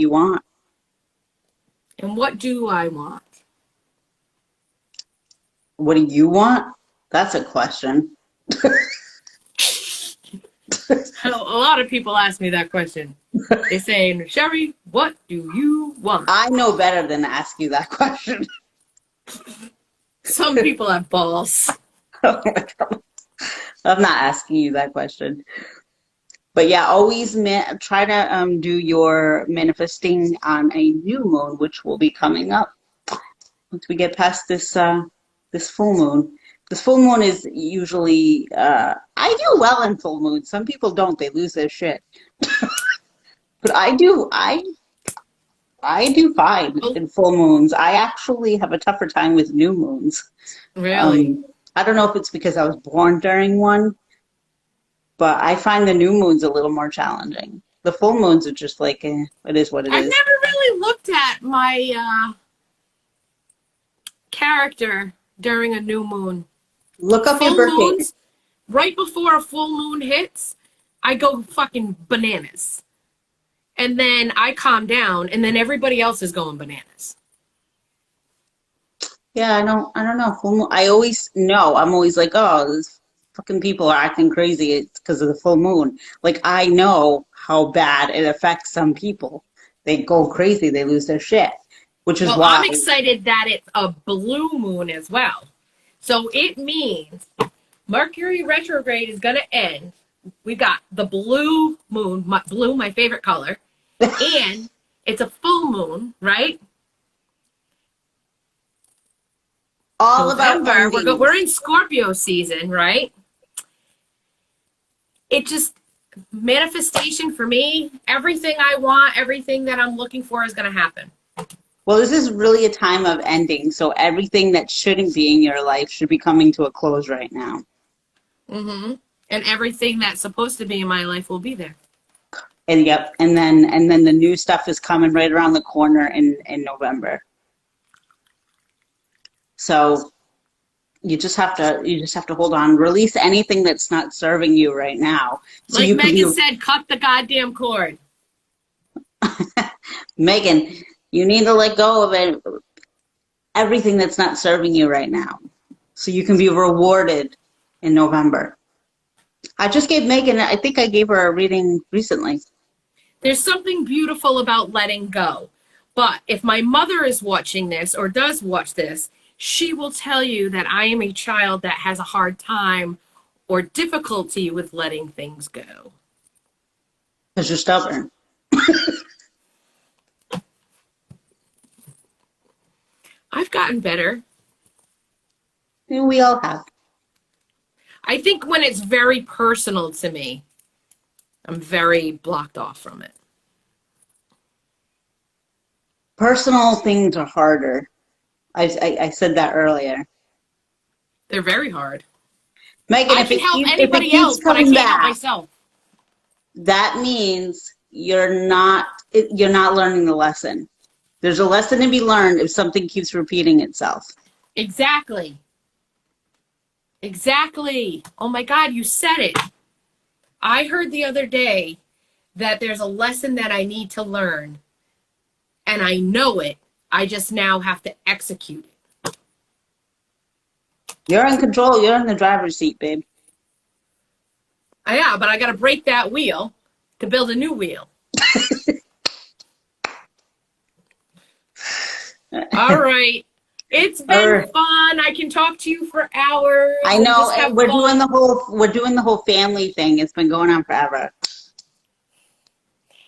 want. And what do I want? What do you want? That's a question. A lot of people ask me that question. They say, Sheri, what do you want? I know better than to ask you that question. Some people have balls. Oh my God. I'm not asking you that question. But yeah, always try to do your manifesting on a new moon, which will be coming up once we get past this full moon. This full moon is usually I do well in full moon. Some people don't; they lose their shit. But I do fine in full moons. I actually have a tougher time with new moons. Really? I don't know if it's because I was born during one, but I find the new moons a little more challenging. The full moons are just like, it is what it I've is. never really looked at my character during a new moon. Look up your Full birthday. moons, right before a full moon hits, I go fucking bananas. And then I calm down, and then everybody else is going bananas. Yeah, I don't know. Full moon, I always know. I'm always like, oh, these fucking people are acting crazy. It's because of the full moon. Like, I know how bad it affects some people. They go crazy. They lose their shit, which is why. I'm excited that it's a blue moon as well. So it means Mercury retrograde is going to end. We've got the blue moon, blue, my favorite color, and it's a full moon, right? All about November. We're in Scorpio season, right? It just manifestation for me. Everything I want, everything that I'm looking for is going to happen. Well, this is really a time of ending, so everything that shouldn't be in your life should be coming to a close right now. Mm-hmm. And everything that's supposed to be in my life will be there. And yep, and then the new stuff is coming right around the corner in November. So you just have to hold on. Release anything that's not serving you right now. So like you Megan said, cut the goddamn cord. Megan, you need to let go of it, everything that's not serving you right now, so you can be rewarded in November. I just gave Megan, I think I gave her a reading recently. There's something beautiful about letting go. But if my mother is watching this or does watch this, she will tell you that I am a child that has a hard time or difficulty with letting things go. Because you're stubborn. I've gotten better. We all have. I think when it's very personal to me, I'm very blocked off from it. Personal things are harder. I said that earlier. They're very hard. Megan, I if can it help keeps, anybody if it else, keeps but I coming can't help back, myself. that means you're not learning the lesson. There's a lesson to be learned if something keeps repeating itself. Exactly. Exactly. Oh my God, you said it. I heard the other day that there's a lesson that I need to learn, and I know it. I just now have to execute it. You're in control. You're in the driver's seat, babe. Yeah, but I got to break that wheel to build a new wheel. All right. It's been fun. I can talk to you for hours. I know. We're doing the whole family thing. It's been going on forever.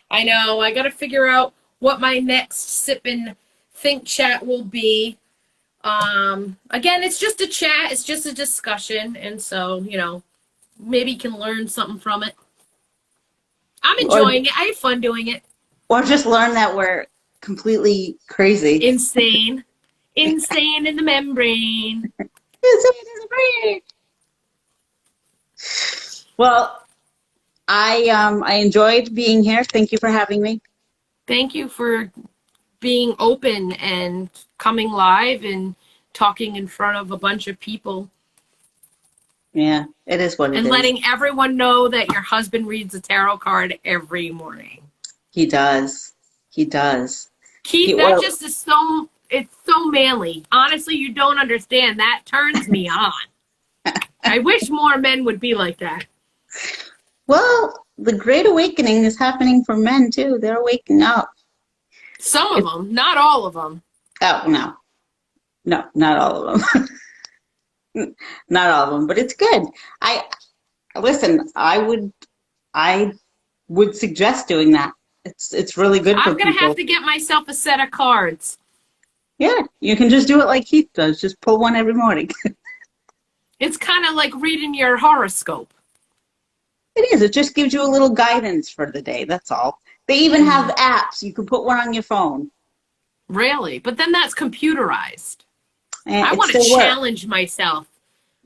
I know. I got to figure out what my next sip and think chat will be. Again, it's just a chat. It's just a discussion. And so, maybe you can learn something from it. I'm enjoying it. I have fun doing it. Or just learn that we're completely crazy. Insane. Insane in the membrane. Well, I enjoyed being here. Thank you for having me. Thank you for being open and coming live and talking in front of a bunch of people. Yeah, it is what it is. And letting everyone know that your husband reads a tarot card every morning. He does. He does. Keith, that just is so, it's so manly. Honestly, you don't understand. That turns me on. I wish more men would be like that. Well, the Great Awakening is happening for men too. They're waking up. Some of them, not all of them. Oh, no. No, not all of them. Not all of them, but it's good. Listen, I would suggest doing that. It's really good for I'm going to people. have to get myself a set of cards. Yeah, you can just do it like Keith does. Just pull one every morning. It's kind of like reading your horoscope. It is. It just gives you a little guidance for the day. That's all. They even have apps. You can put one on your phone. Really? But then that's computerized. And I want to challenge myself.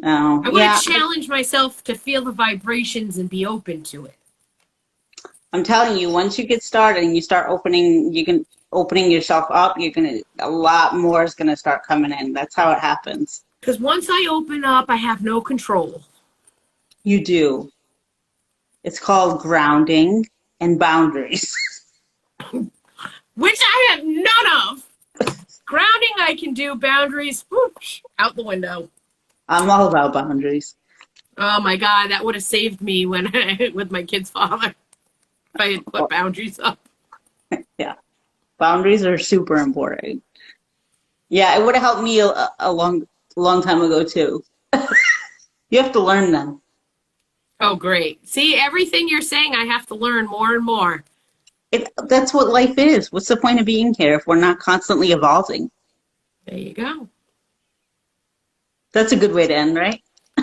Oh, I want to challenge myself to feel the vibrations and be open to it. I'm telling you, once you get started and you start opening yourself up, a lot more is gonna start coming in. That's how it happens. Because once I open up, I have no control. You do. It's called grounding and boundaries. Which I have none of. Grounding I can do, boundaries, whoosh, out the window. I'm all about boundaries. Oh my God, that would have saved me with my kid's father. If I had put boundaries up. Yeah. Boundaries are super important. Yeah, it would have helped me a long time ago too. You have to learn them. Oh, great. See, everything you're saying, I have to learn more and more. That's what life is. What's the point of being here if we're not constantly evolving? There you go. That's a good way to end, right?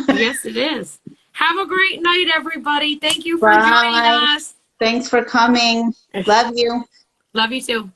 Yes, it is. Have a great night, everybody. Thank you for joining us. Thanks for coming. Love you. Love you too.